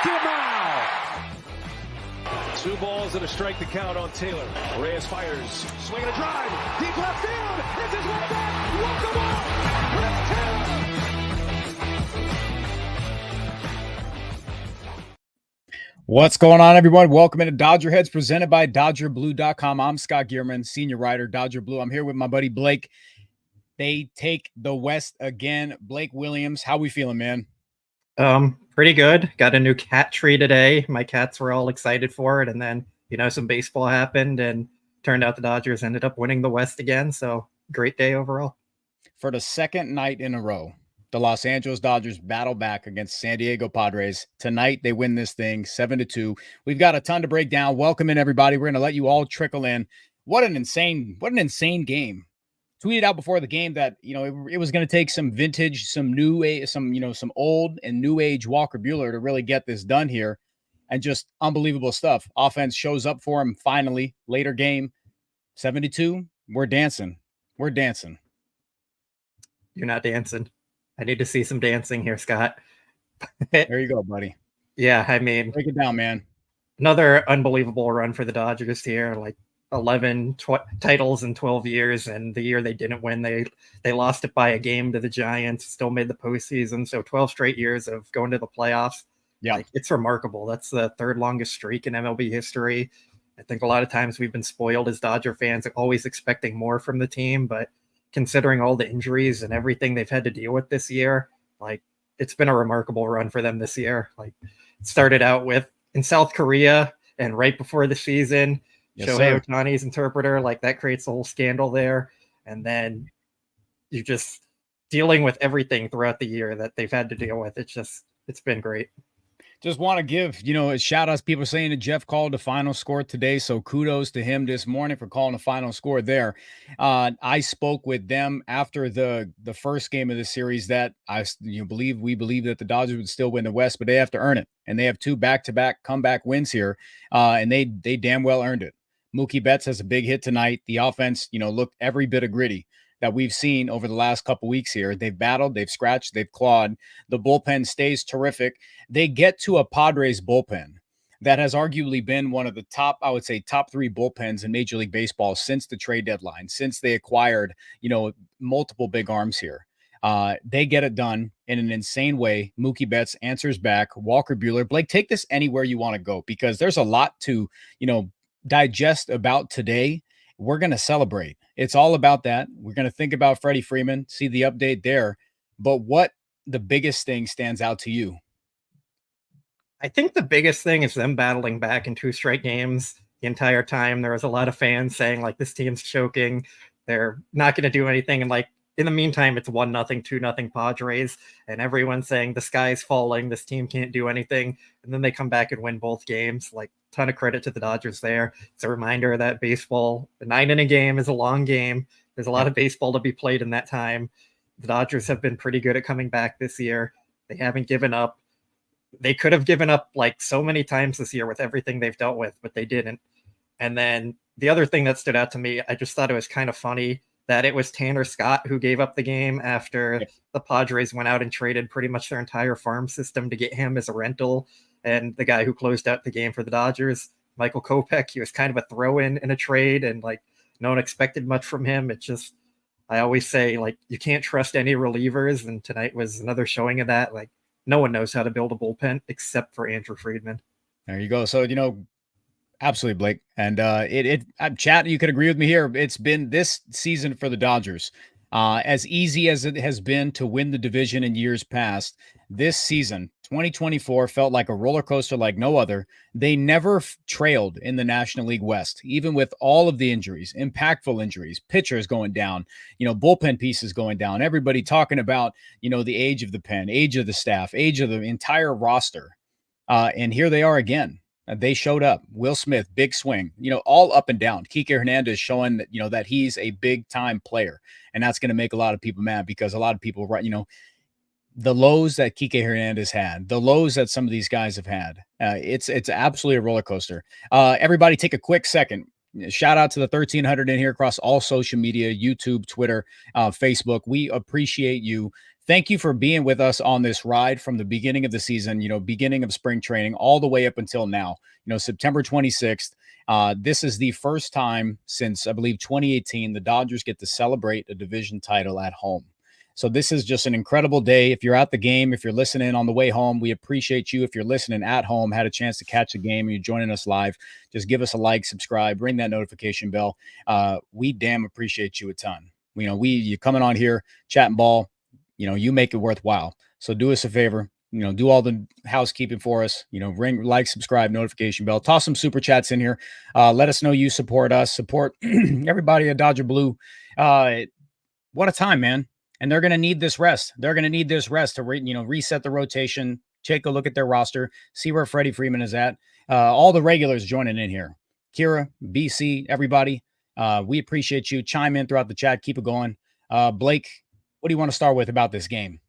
Foul. 2 balls and a strike to count on Taylor. Reyes fires, swinging a drive, deep left field. This is one back. Walk the ball. Chris Taylor. What's going on, everyone? Welcome into Dodger Heads, presented by DodgerBlue.com. I'm Scott Geirman, senior writer, Dodger Blue. I'm here with my buddy Blake. They take the West again. Blake Williams, how we feeling, man? Pretty good. Got a new cat tree today. My cats were all excited for it, and then some baseball happened, and turned out the Dodgers ended up winning the West again. So great day overall. For the second night in a row, the Los Angeles Dodgers battle back against San Diego Padres. Tonight, they win this thing 7-2. We've got a ton to break down. Welcome in, everybody. We're going to let you all trickle in. What an insane game. Tweeted out before the game that, it was going to take some vintage, some old and new age Walker Buehler to really get this done here. And just unbelievable stuff. Offense shows up for him finally. Later game, 7-2. We're dancing. You're not dancing. I need to see some dancing here, Scott. There you go, buddy. Yeah, I mean, break it down, man. Another unbelievable run for the Dodgers here. Like 11 titles in 12 years, and the year they didn't win, they lost it by a game to the Giants, still made the postseason. So 12 straight years of going to the playoffs. Yeah, it's remarkable. That's the third longest streak in MLB history. I think a lot of times we've been spoiled as Dodger fans, always expecting more from the team, but considering all the injuries and everything they've had to deal with this year, it's been a remarkable run for them this year. It started out with in South Korea, and right before the season, Shohei Ohtani's interpreter, that creates a whole scandal there. And then you're just dealing with everything throughout the year that they've had to deal with. It's been great. Just want to give, a shout out to people saying that Jeff called the final score today. So kudos to him this morning for calling the final score there. I spoke with them after the first game of the series that we believe that the Dodgers would still win the West, but they have to earn it. And they have 2 back-to-back comeback wins here. And they damn well earned it. Mookie Betts has a big hit tonight. The offense, looked every bit of gritty that we've seen over the last couple weeks here. They've battled, they've scratched, they've clawed. The bullpen stays terrific. They get to a Padres bullpen that has arguably been one of the top 3 bullpens in Major League Baseball since the trade deadline, since they acquired, multiple big arms here. They get it done in an insane way. Mookie Betts answers back. Walker Buehler. Blake, take this anywhere you want to go, because there's a lot to, digest about today. We're going to celebrate. It's all about that. We're going to think about Freddie Freeman, see the update there. But what the biggest thing stands out to you? I think the biggest thing is them battling back in 2 straight games. The entire time there was a lot of fans saying this team's choking. They're not going to do anything. And in the meantime, it's 1-0, 2-0 Padres, and everyone's saying the sky's falling. This team can't do anything. And then they come back and win both games. Ton of credit to the Dodgers there. It's a reminder that baseball, the 9-inning game is a long game. There's a lot of baseball to be played in that time. The Dodgers have been pretty good at coming back this year. They haven't given up. They could have given up so many times this year with everything they've dealt with, but they didn't. And then the other thing that stood out to me, I just thought it was kind of funny that it was Tanner Scott who gave up the game after the Padres went out and traded pretty much their entire farm system to get him as a rental. And the guy who closed out the game for the Dodgers, Michael Kopech, he was kind of a throw-in in a trade, and no one expected much from him. It's just, I always say, you can't trust any relievers, and tonight was another showing of that. No one knows how to build a bullpen except for Andrew Friedman. There you go. So, absolutely, Blake. And chat, you could agree with me here. It's been this season for the Dodgers. As easy as it has been to win the division in years past, this season, 2024, felt like a roller coaster like no other. They never trailed in the National League West, even with all of the injuries, impactful injuries, pitchers going down, bullpen pieces going down, everybody talking about, the age of the pen, age of the staff, age of the entire roster. And here they are again. They showed up. Will Smith, big swing, all up and down. Kike Hernandez showing that, that he's a big time player. And that's going to make a lot of people mad, because a lot of people, the lows that Kike Hernandez had, the lows that some of these guys have had, it's absolutely a roller coaster. Everybody take a quick second. Shout out to the 1,300 in here across all social media, YouTube, Twitter, Facebook. We appreciate you. thank you for being with us on this ride from the beginning of the season, beginning of spring training, all the way up until now, September 26th. This is the first time since, I believe, 2018, the Dodgers get to celebrate a division title at home. So this is just an incredible day. If you're at the game, if you're listening on the way home, we appreciate you. If you're listening at home, had a chance to catch the game, and you're joining us live, just give us a like, subscribe, ring that notification bell. We damn appreciate you a ton. You coming on here, chatting ball, you make it worthwhile. So do us a favor, do all the housekeeping for us, ring, like, subscribe, notification bell, toss some super chats in here. Let us know you support us, support everybody at Dodger Blue. What a time, man. And they're going to need this rest. They're going to need this rest to reset the rotation, take a look at their roster, see where Freddie Freeman is at. All the regulars joining in here. Kira, BC, everybody. We appreciate you. Chime in throughout the chat. Keep it going. Blake, what do you want to start with about this game?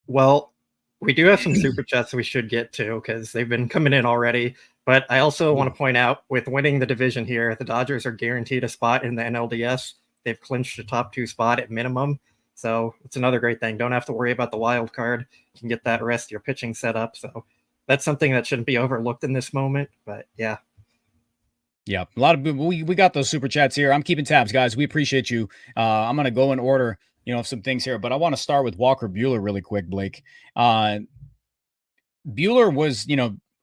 Well, we do have some super chats we should get to because they've been coming in already. But I also want to point out, with winning the division here, the Dodgers are guaranteed a spot in the NLDS. They've clinched the top 2 spot at minimum. So it's another great thing. Don't have to worry about the wild card. You can get that rest, your pitching set up. So that's something that shouldn't be overlooked in this moment. But yeah. Yeah, a lot of we got those super chats here. I'm keeping tabs, guys. We appreciate you. I'm gonna go in order, some things here, but I want to start with Walker Buehler really quick, Blake. Buehler was,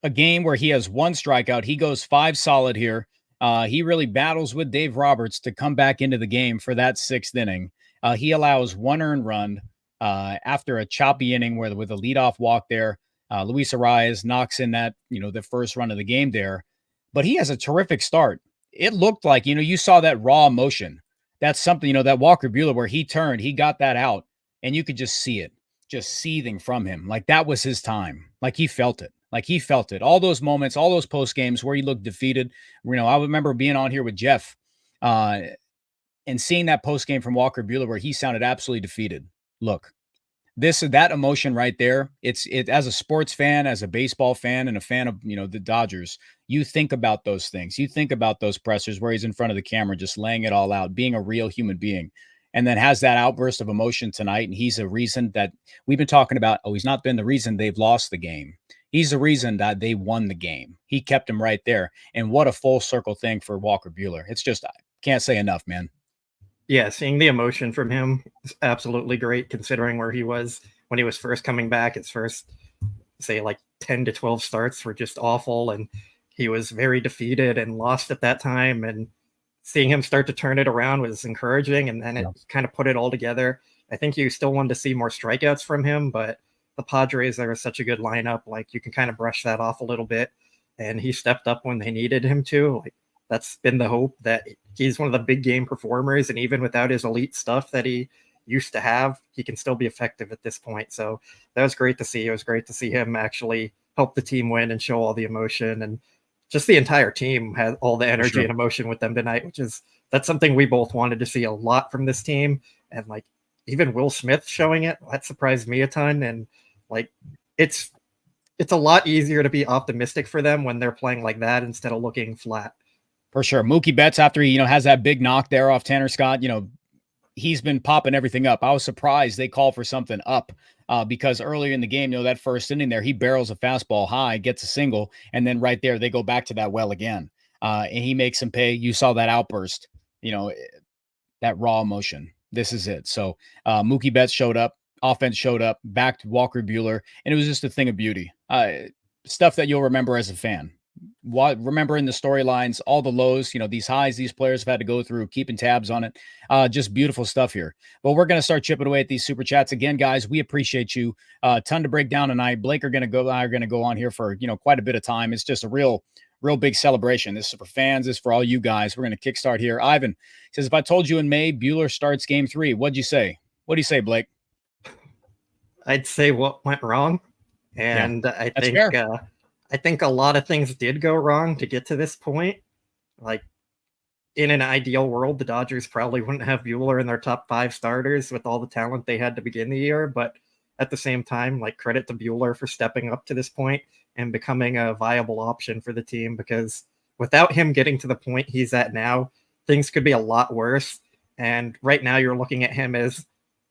a game where he has 1 strikeout. He goes 5 solid here. He really battles with Dave Roberts to come back into the game for that 6th inning. He allows 1 earned run after a choppy inning with a leadoff walk there. Luis Arias knocks in that, the first run of the game there. But he has a terrific start. It looked like, you saw that raw emotion. That's something, that Walker Buehler where he turned, he got that out, and you could just see it, just seething from him. Like that was his time. Like he felt it. All those moments, all those post games where he looked defeated. I remember being on here with Jeff and seeing that post game from Walker Buehler where he sounded absolutely defeated. Look, that emotion right there, it as a sports fan, as a baseball fan, and a fan of the Dodgers, you think about those things. You think about those pressers where he's in front of the camera, just laying it all out, being a real human being, and then has that outburst of emotion tonight. And he's a reason that we've been talking about. Oh, he's not been the reason they've lost the game. He's the reason that they won the game. He kept him right there. And what a full circle thing for Walker Buehler. It's just, I can't say enough, man. Yeah, seeing the emotion from him is absolutely great, considering where he was when he was first coming back. His first, say, like 10 to 12 starts were just awful, and he was very defeated and lost at that time. And seeing him start to turn it around was encouraging, and then it kind of put it all together. I think you still wanted to see more strikeouts from him, but the Padres are such a good lineup. Like, you can kind of brush that off a little bit, and he stepped up when they needed him to. Like, that's been the hope, that he's one of the big game performers, and even without his elite stuff that he used to have, he can still be effective at this point. So that was great to see. It was great to see him actually help the team win and show all the emotion, and just the entire team had all the energy and emotion with them tonight, that's something we both wanted to see a lot from this team. And like, even Will Smith showing it, that surprised me a ton. And like, it's a lot easier to be optimistic for them when they're playing like that instead of looking flat. For sure. Mookie Betts, after he, has that big knock there off Tanner Scott, he's been popping everything up. I was surprised they called for something up because earlier in the game, that first inning there, he barrels a fastball high, gets a single, and then right there, they go back to that well again. And he makes him pay. You saw that outburst, that raw emotion. This is it. So Mookie Betts showed up, offense showed up, backed Walker Buehler, and it was just a thing of beauty. Stuff that you'll remember as a fan. Remembering the storylines, all the lows, these highs these players have had to go through, keeping tabs on it. Just beautiful stuff here. But we're going to start chipping away at these super chats again, guys. We appreciate you. Ton to break down tonight. Blake are going to go on here for quite a bit of time. It's just a real big celebration. This is for fans. This is for all you guys. We're going to kickstart here. Ivan says, if I told you in May Buehler starts game 3, what'd you say? What do you say, Blake? I'd say what went wrong, and yeah, I think a lot of things did go wrong to get to this point. Like, in an ideal world, the Dodgers probably wouldn't have Buehler in their top 5 starters with all the talent they had to begin the year. But at the same time, like, credit to Buehler for stepping up to this point and becoming a viable option for the team, because without him getting to the point he's at now, things could be a lot worse. And right now you're looking at him as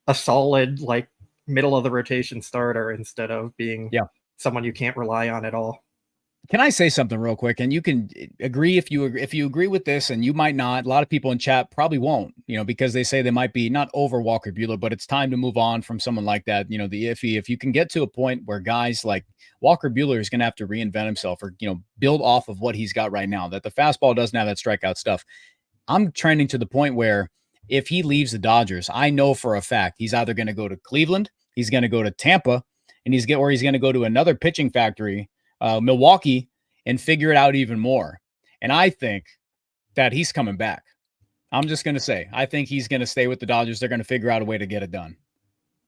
a solid, like, middle of the rotation starter instead of being someone you can't rely on at all. Can I say something real quick? And you can agree if you agree with this, and you might not. A lot of people in chat probably won't, because they say they might be not over Walker Buehler, but it's time to move on from someone like that. The iffy. If you can get to a point where guys like Walker Buehler is going to have to reinvent himself, or build off of what he's got right now, that the fastball doesn't have that strikeout stuff. I'm trending to the point where if he leaves the Dodgers, I know for a fact he's either going to go to Cleveland, he's going to go to Tampa, and he's going to go to another pitching factory, Milwaukee, and figure it out even more. And I think that he's coming back. I'm just going to say, I think he's going to stay with the Dodgers. They're going to figure out a way to get it done.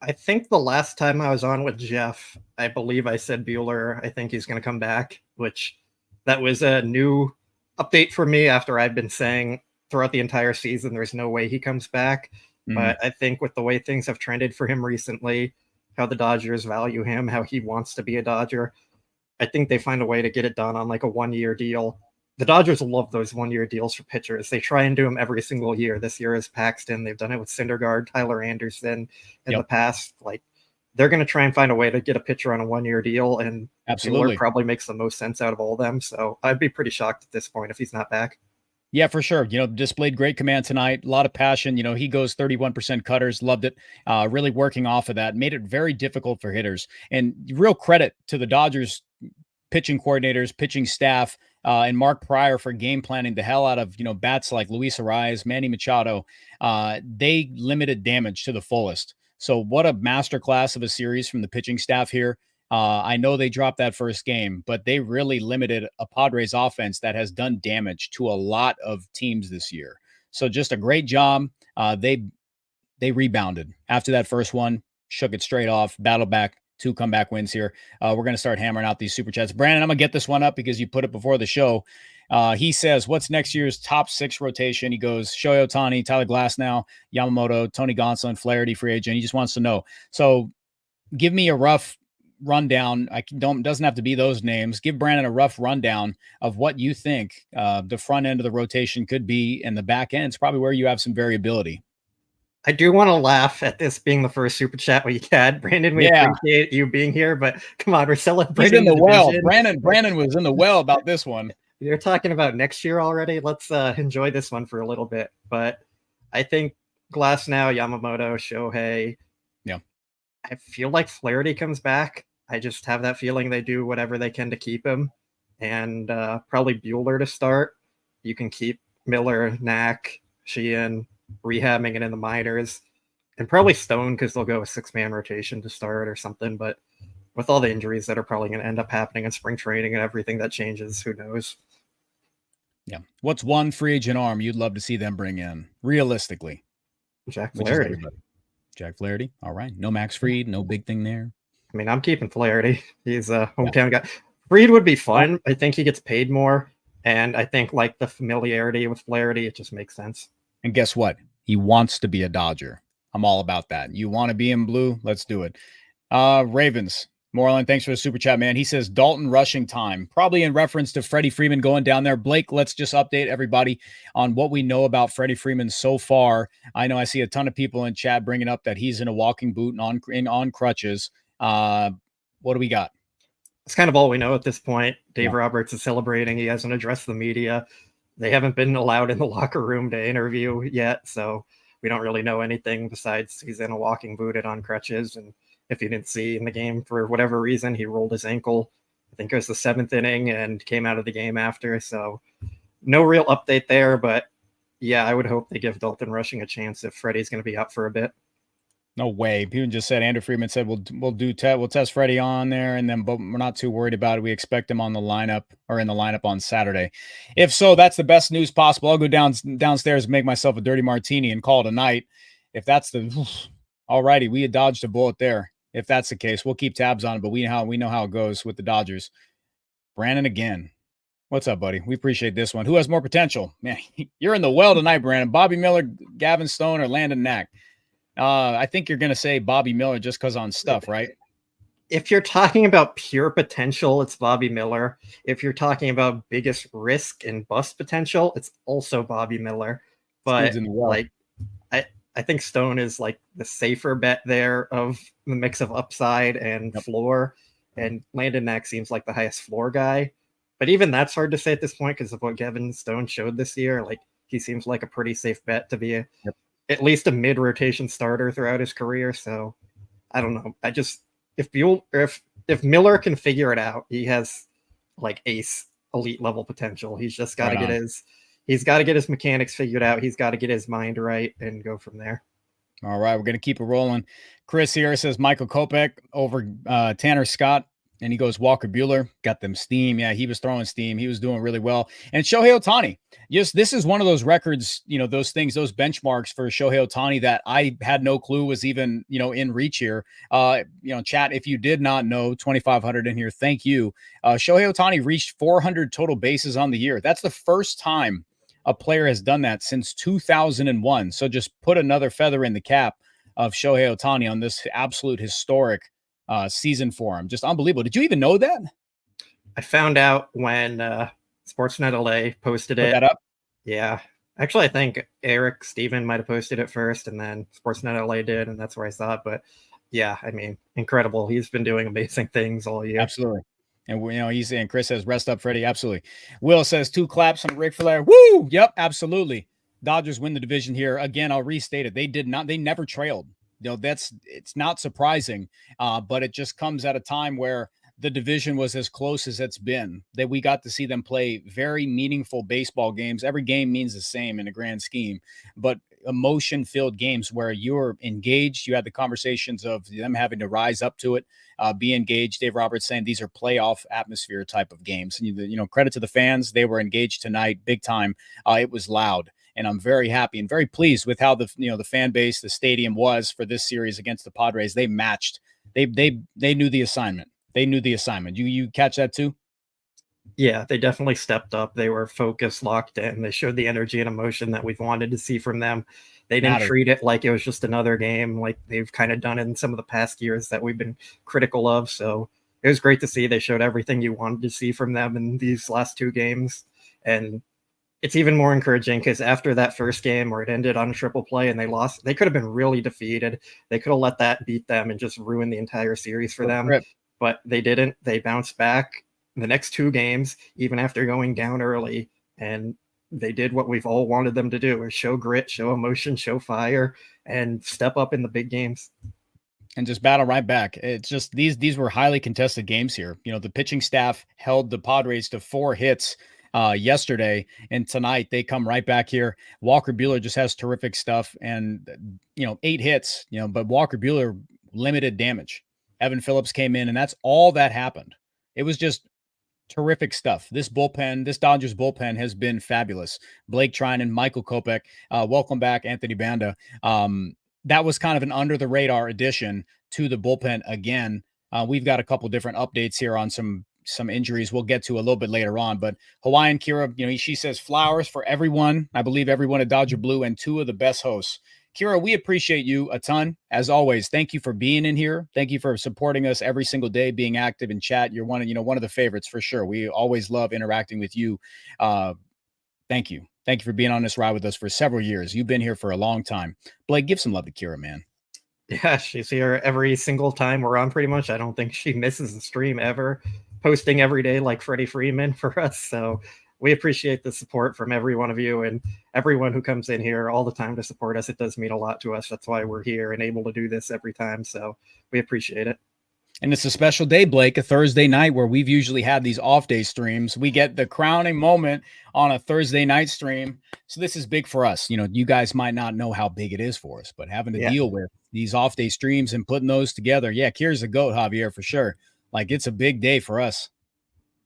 I think the last time I was on with Jeff, I believe I said Buehler. I think he's going to come back, which that was a new update for me after I've been saying throughout the entire season there's no way he comes back. But I think with the way things have trended for him recently, how the Dodgers value him, how he wants to be a Dodger, I think they find a way to get it done on like a 1-year deal. The Dodgers love those 1-year deals for pitchers. They try and do them every single year. This year is Paxton. They've done it with Syndergaard, Tyler Anderson in the past. Like, they're going to try and find a way to get a pitcher on a 1-year deal, and Buehler probably makes the most sense out of all of them. So I'd be pretty shocked at this point if he's not back. Yeah, for sure. Displayed great command tonight. A lot of passion. He goes 31% cutters. Loved it. Really working off of that. Made it very difficult for hitters. And real credit to the Dodgers pitching coordinators, pitching staff, and Mark Pryor for game planning the hell out of, bats like Luis Arias, Manny Machado. They limited damage to the fullest. So what a masterclass of a series from the pitching staff here. I know they dropped that first game, but they really limited a Padres offense that has done damage to a lot of teams this year. So just a great job. They rebounded after that first one, shook it straight off, battled back, 2 comeback wins here. We're going to start hammering out these super chats. Brandon, I'm going to get this one up because you put it before the show. He says, what's next year's top 6 rotation? He goes, Shohei Ohtani, Tyler Glasnow, Yamamoto, Tony Gonsolin, Flaherty, free agent. He just wants to know. So give me a rough rundown. Doesn't have to be those names. Give Brandon a rough rundown of what you think the front end of the rotation could be, and the back end is probably where you have some variability. I do want to laugh at this being the first super chat we had. Brandon, we appreciate you being here, but come on, we're celebrating. He's in the well. Brandon was in the well about this one. You're talking about next year already. Let's enjoy this one for a little bit. But I think Glasnow, Yamamoto, Shohei. Yeah. I feel like Flaherty comes back. I just have that feeling they do whatever they can to keep him. And probably Buehler to start. You can keep Miller, Knack, Sheehan, rehabbing it in the minors, and probably Stone because they'll go a 6-man rotation to start or something. But with all the injuries that are probably going to end up happening in spring training and everything that changes, who knows? Yeah. What's one free agent arm you'd love to see them bring in realistically? Jack Flaherty. Jack Flaherty. All right. No Max Fried. No big thing there. I mean, I'm keeping Flaherty. He's a hometown guy. Fried would be fun. I think he gets paid more. And I think like the familiarity with Flaherty, it just makes sense. And guess what? He wants to be a Dodger. I'm all about that. You want to be in blue? Let's do it. Ravens. Moreland, thanks for the super chat, man. He says Dalton rushing time, probably in reference to Freddie Freeman going down there. Blake, let's just update everybody on what we know about Freddie Freeman so far. I know I see a ton of people in chat bringing up that he's in a walking boot and on crutches. What do we got? It's kind of all we know at this point. Dave Roberts is celebrating. He hasn't addressed the media. They haven't been allowed in the locker room to interview yet, so we don't really know anything besides he's in a walking boot and on crutches. And if you didn't see in the game for whatever reason, he rolled his ankle. I think it was the 7th inning and came out of the game after. So no real update there, but yeah, I would hope they give Dalton rushing a chance if Freddie's going to be out for a bit. No way. People just said, Andrew Freeman said, we'll test Freddie on there, and then but we're not too worried about it. We expect him on the lineup or in the lineup on Saturday. If so, that's the best news possible. I'll go downstairs and make myself a dirty martini and call it a night. If that's all righty, we had dodged a bullet there. If that's the case, we'll keep tabs on it, but we know how it goes with the Dodgers. Brandon again. What's up, buddy? We appreciate this one. Who has more potential? Man, you're in the well tonight, Brandon. Bobby Miller, Gavin Stone, or Landon Knack? I think you're going to say Bobby Miller just because on stuff, right? If you're talking about pure potential, it's Bobby Miller. If you're talking about biggest risk and bust potential, it's also Bobby Miller. But I think Stone is like the safer bet there of the mix of upside and floor. And Landon Knack seems like the highest floor guy. But even that's hard to say at this point because of what Gavin Stone showed this year. Like, he seems like a pretty safe bet to be at least a mid-rotation starter throughout his career. So I don't know. If Miller can figure it out, he has like ace elite level potential. He's just got to get his mechanics figured out. He's got to get his mind right and go from there. All right, we're going to keep it rolling. Chris here says Michael Kopech over Tanner Scott, and he goes Walker Buehler, got them steam. Yeah, he was throwing steam. He was doing really well. And Shohei Ohtani, yes, this is one of those records, those things, those benchmarks for Shohei Ohtani that I had no clue was even, in reach here. Chat, if you did not know, 2,500 in here, thank you. Shohei Ohtani reached 400 total bases on the year. That's the first time a player has done that since 2001. So just put another feather in the cap of Shohei Ohtani on this absolute historic season for him. Just unbelievable. Did you even know that? I found out when Sportsnet LA posted it. Put that up? Yeah. Actually, I think Eric Steven might have posted it first, and then Sportsnet LA did, and that's where I saw it. But yeah, I mean, incredible. He's been doing amazing things all year. Absolutely. And he's saying, Chris says, rest up, Freddie. Absolutely. Will says 2 claps on Ric Flair. Woo! Yep, absolutely. Dodgers win the division here. Again, I'll restate it. They never trailed. It's not surprising, but it just comes at a time where the division was as close as it's been, that we got to see them play very meaningful baseball games. Every game means the same in the grand scheme, but emotion-filled games where you're engaged. You had the conversations of them having to rise up to it, be engaged. Dave Roberts saying these are playoff atmosphere type of games. And, credit to the fans. They were engaged tonight, big time. It was loud. And I'm very happy and very pleased with how the fan base, the stadium was for this series against the Padres. They matched. They knew the assignment. They knew the assignment. You catch that too? Yeah, they definitely stepped up. They were focused, locked in. They showed the energy and emotion that we've wanted to see from them. They didn't treat it like it was just another game, like they've kind of done in some of the past years that we've been critical of. So it was great to see. They showed everything you wanted to see from them in these last 2 games. And it's even more encouraging because after that first game where it ended on a triple play and they lost, they could have been really defeated. They could have let that beat them and just ruin the entire series for them. But they didn't. They bounced back the next 2 games, even after going down early. And they did what we've all wanted them to do, is show grit, show emotion, show fire, and step up in the big games. And just battle right back. It's just these were highly contested games here. The pitching staff held the Padres to 4 hits yesterday, and tonight they come right back here. Walker Buehler just has terrific stuff, and 8 hits, but Walker Buehler limited damage. Evan Phillips came in, and that's all that happened. It was just terrific stuff. This Dodgers bullpen has been fabulous. Blake Trinan, Michael Kopech, welcome back, Anthony Banda. That was kind of an under the radar addition to the bullpen again. We've got a couple different updates here on some injuries we'll get to a little bit later on, but Hawaiian Kira, she says flowers for everyone. I believe everyone at Dodger Blue and 2 of the best hosts. Kira, we appreciate you a ton. As always, thank you for being in here. Thank you for supporting us every single day, being active in chat. You're one of the favorites for sure. We always love interacting with you. Thank you. Thank you for being on this ride with us for several years. You've been here for a long time. Blake, give some love to Kira, man. Yeah, she's here every single time we're on pretty much. I don't think she misses a stream ever. Posting every day like Freddie Freeman for us. So we appreciate the support from every one of you and everyone who comes in here all the time to support us. It does mean a lot to us. That's why we're here and able to do this every time. So we appreciate it. And it's a special day, Blake, a Thursday night where we've usually had these off day streams. We get the crowning moment on a Thursday night stream. So this is big for us. You guys might not know how big it is for us, but having to deal with these off day streams and putting those together. Yeah, Kira's a goat, Javier, for sure. Like, it's a big day for us.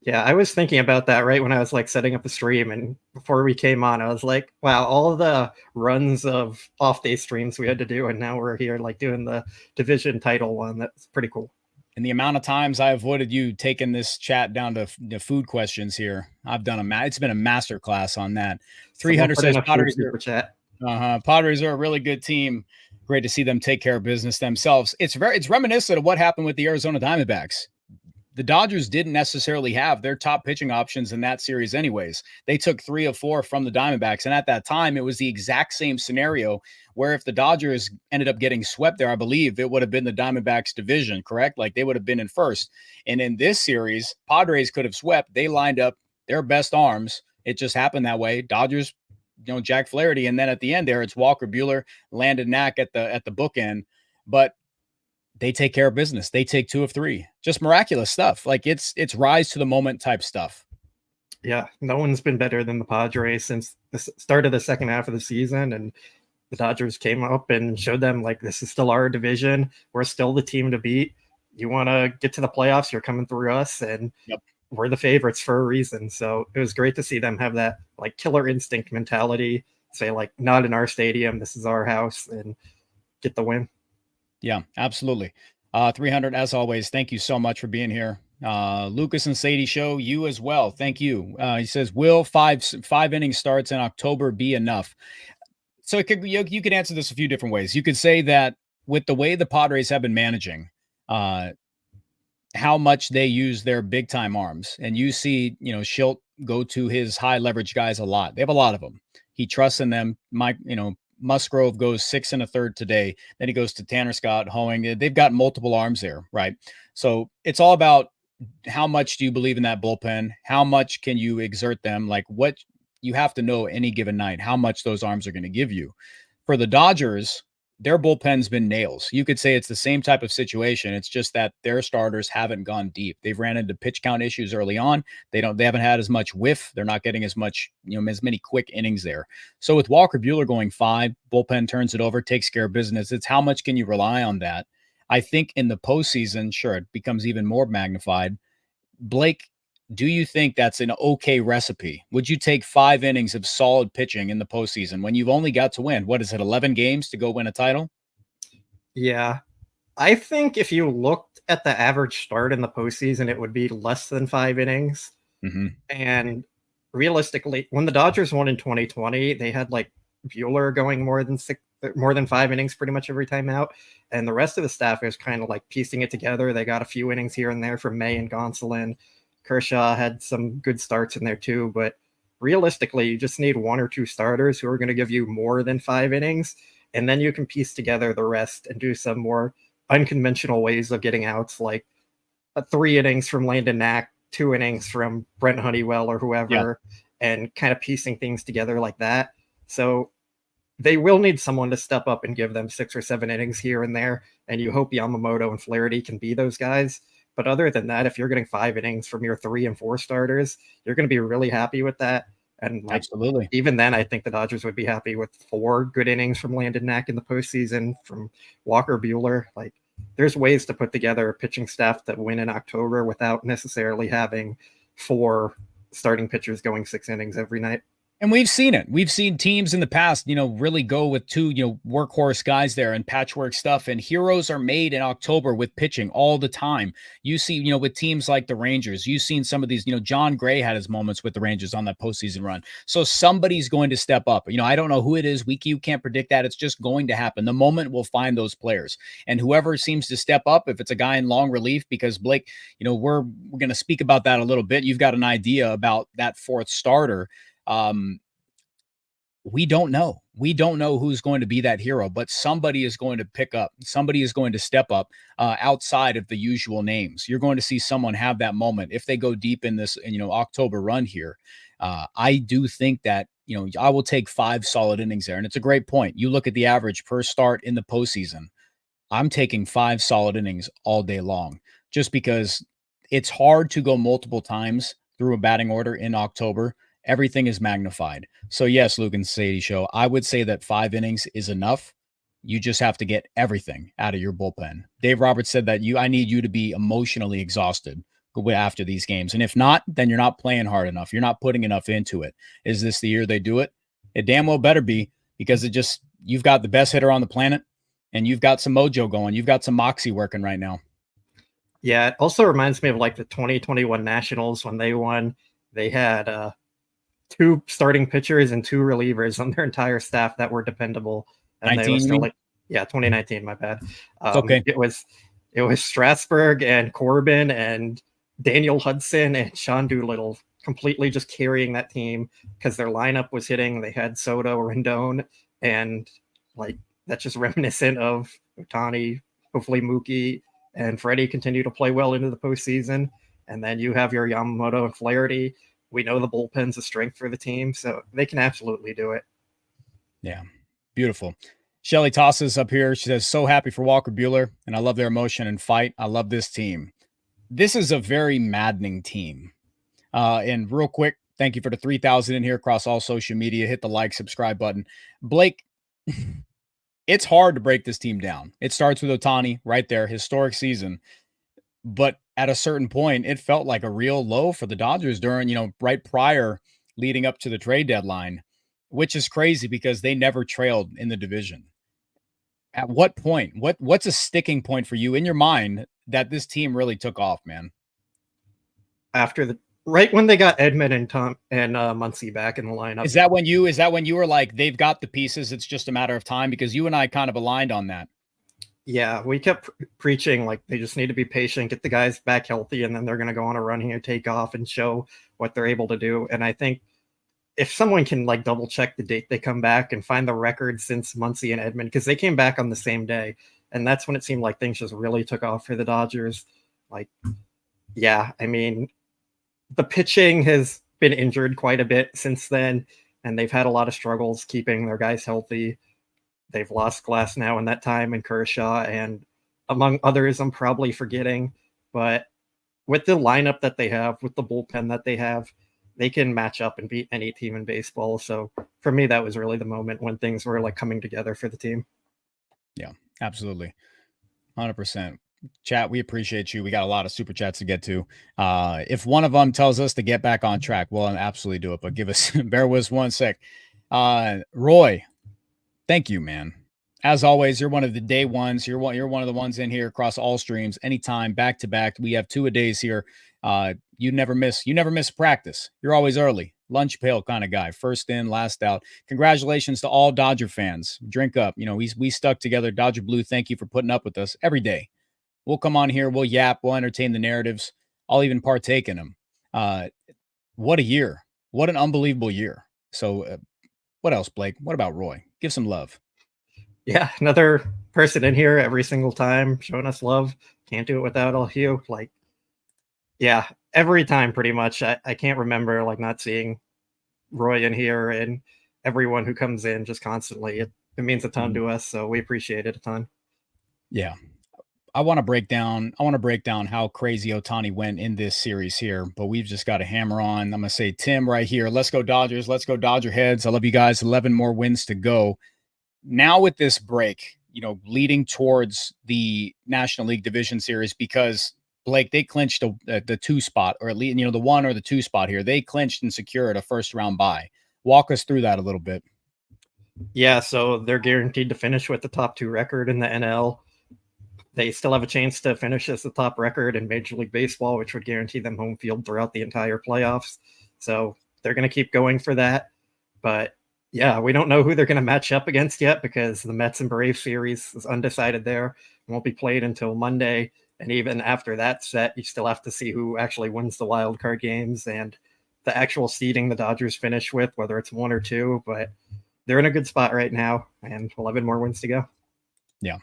Yeah, I was thinking about that right when I was like setting up the stream, and before we came on, I was like, wow, all of the runs of off day streams we had to do, and now we're here like doing the division title one. That's pretty cool. And the amount of times I avoided you taking this chat down to the food questions here, I've done it's been a master class on that. 300 says Padres are a really good team. Great to see them take care of business themselves. It's reminiscent of what happened with the Arizona Diamondbacks. the Dodgers didn't necessarily have their top pitching options in that series anyways. They took 3 of 4 from the Diamondbacks. And at that time, it was the exact same scenario where if the Dodgers ended up getting swept there, I believe it would have been the Diamondbacks division, correct? Like they would have been in first. And in this series, Padres could have swept. They lined up their best arms. It just happened that way. Dodgers, Jack Flaherty. And then at the end there, it's Walker Buehler, Landon Knack at the bookend. But they take care of business. They take 2 of 3. Just miraculous stuff. Like it's rise to the moment type stuff. Yeah, no one's been better than the Padres since the start of the second half of the season. And the Dodgers came up and showed them, like, this is still our division. We're still the team to beat. You want to get to the playoffs, you're coming through us. And we're the favorites for a reason. So it was great to see them have that, like, killer instinct mentality. Say, like, not in our stadium. This is our house. And get the win. Yeah, absolutely. 300, as always, thank you so much for being here. Lucas and Sadie show, you as well. Thank you. He says, will five inning starts in October be enough? So you could answer this a few different ways. You could say that with the way the Padres have been managing, how much they use their big time arms, and you see, Schilt go to his high leverage guys a lot. They have a lot of them. He trusts in them. Musgrove goes 6 1/3 today. Then he goes to Tanner Scott, Hoeing. They've got multiple arms there, right? So it's all about how much do you believe in that bullpen? How much can you exert them? Like what you have to know any given night, how much those arms are going to give you. For the Dodgers, their bullpen's been nails. You could say it's the same type of situation. It's just that their starters haven't gone deep. They've ran into pitch count issues early on. They haven't had as much whiff. They're not getting as much, as many quick innings there. So with Walker Buehler going 5, bullpen turns it over, takes care of business. It's how much can you rely on that? I think in the postseason, sure, it becomes even more magnified. Blake, do you think that's an okay recipe? Would you take 5 innings of solid pitching in the postseason when you've only got to win, 11 games to go win a title? Yeah. I think if you looked at the average start in the postseason, it would be less than 5 innings. Mm-hmm. And realistically, when the Dodgers won in 2020, they had like Buehler going more than 5 innings pretty much every time out. And the rest of the staff is kind of like piecing it together. They got a few innings here and there from May and Gonsolin. Kershaw had some good starts in there too, but realistically, you just need 1 or 2 starters who are going to give you more than 5 innings, and then you can piece together the rest and do some more unconventional ways of getting outs, like 3 innings from Landon Knack, 2 innings from Brent Honeywell or whoever, and kind of piecing things together like that. So they will need someone to step up and give them 6 or 7 innings here and there, and you hope Yamamoto and Flaherty can be those guys. But other than that, if you're getting 5 innings from your 3 and 4 starters, you're going to be really happy with that. And absolutely, even then, I think the Dodgers would be happy with 4 good innings from Landon Knack in the postseason, from Walker Buehler. Like, there's ways to put together a pitching staff that win in October without necessarily having 4 starting pitchers going 6 innings every night. And we've seen it. We've seen teams in the past, really go with 2, workhorse guys there and patchwork stuff. And heroes are made in October with pitching all the time. You see, with teams like the Rangers, you've seen some of these, John Gray had his moments with the Rangers on that postseason run. So somebody's going to step up. I don't know who it is. You can't predict that. It's just going to happen. The moment will find those players. And whoever seems to step up, if it's a guy in long relief, because Blake, we're going to speak about that a little bit. You've got an idea about that 4th starter. We don't know. We don't know who's going to be that hero, but somebody is going to pick up. Somebody is going to step up outside of the usual names. You're going to see someone have that moment if they go deep in this, October run here. I do think that, I will take 5 solid innings there. And it's a great point. You look at the average per start in the postseason. I'm taking 5 solid innings all day long, just because it's hard to go multiple times through a batting order in October. Everything is magnified. So yes, Luke and Sadie show, I would say that 5 innings is enough. You just have to get everything out of your bullpen. Dave Roberts said that I need you to be emotionally exhausted after these games. And if not, then you're not playing hard enough. You're not putting enough into it. Is this the year they do it? It damn well better be, because you've got the best hitter on the planet and you've got some mojo going. You've got some moxie working right now. Yeah. It also reminds me of like the 2021 Nationals when they won. They had 2 starting pitchers and 2 relievers on their entire staff that were dependable. And 19, they were still 2019, my bad. Okay. It was Strasburg and Corbin and Daniel Hudson and Sean Doolittle completely just carrying that team because their lineup was hitting. They had Soto, Rendon, and like that's just reminiscent of Ohtani, hopefully Mookie and Freddie continue to play well into the postseason. And then you have your Yamamoto and Flaherty. We know the bullpen's a strength for the team, so they can absolutely do it. Yeah, beautiful. Shelly tosses up here. She says, so happy for Walker Buehler, and I love their emotion and fight. I love this team. This is a very maddening team. And real quick, thank you for the 3,000 in here across all social media. Hit the like, subscribe button. Blake, it's hard to break this team down. It starts with Ohtani right there, historic season. But at a certain point, it felt like a real low for the Dodgers during, right prior leading up to the trade deadline, which is crazy because they never trailed in the division. At what point? What's a sticking point for you in your mind that this team really took off, man? Right when they got Edman and Muncy back in the lineup. Is that when you were like, they've got the pieces, it's just a matter of time? Because you and I kind of aligned on that. Yeah, we kept preaching like they just need to be patient, get the guys back healthy, and then they're going to go on a run here, take off, and show what they're able to do. And I think if someone can like double check the date they come back and find the record since Muncy and Edman, because they came back on the same day, and that's when it seemed like things just really took off for the Dodgers. Like, yeah, I mean, the pitching has been injured quite a bit since then, and they've had a lot of struggles keeping their guys healthy. They've lost Glass now in that time, and Kershaw, and among others I'm probably forgetting. But with the lineup that they have, with the bullpen that they have, they can match up and beat any team in baseball. So for me, that was really the moment when things were like coming together for the team. Yeah, absolutely. 100%. Chat, we appreciate you. We got a lot of super chats to get to. If one of them tells us to get back on track, we'll absolutely do it. But bear with us 1 sec. Roy, thank you, man. As always, you're one of the day ones. You're one of the ones in here across all streams, anytime, back to back. We have 2 a days here. You never miss practice. You're always early. Lunch pail kind of guy. First in, last out. Congratulations to all Dodger fans. Drink up. We stuck together. Dodger Blue, thank you for putting up with us every day. We'll come on here. We'll yap. We'll entertain the narratives. I'll even partake in them. What a year. What an unbelievable year. So what else, Blake? What about Roy? Give some love. Yeah, another person in here every single time showing us love. Can't do it without all you. Like, yeah, every time pretty much. I can't remember like not seeing Roy in here and everyone who comes in just constantly. It means a ton to us, so we appreciate it a ton. Yeah. I want to break down how crazy Ohtani went in this series here, but we've just got to hammer on. I'm going to say Tim right here. Let's go Dodgers. Let's go Dodger heads. I love you guys. 11 more wins to go. Now with this break, leading towards the National League Division Series, because Blake, they clinched the 2 spot, or at least, the 1 or the 2 spot here. They clinched and secured a first round bye. Walk us through that a little bit. Yeah. So they're guaranteed to finish with the top 2 record in the NL. They still have a chance to finish as the top record in Major League Baseball, which would guarantee them home field throughout the entire playoffs. So they're going to keep going for that. But yeah, we don't know who they're going to match up against yet because the Mets and Braves series is undecided there. It won't be played until Monday. And even after that set, you still have to see who actually wins the wild card games and the actual seeding the Dodgers finish with, whether it's 1 or 2. But they're in a good spot right now, and 11 more wins to go. Yeah.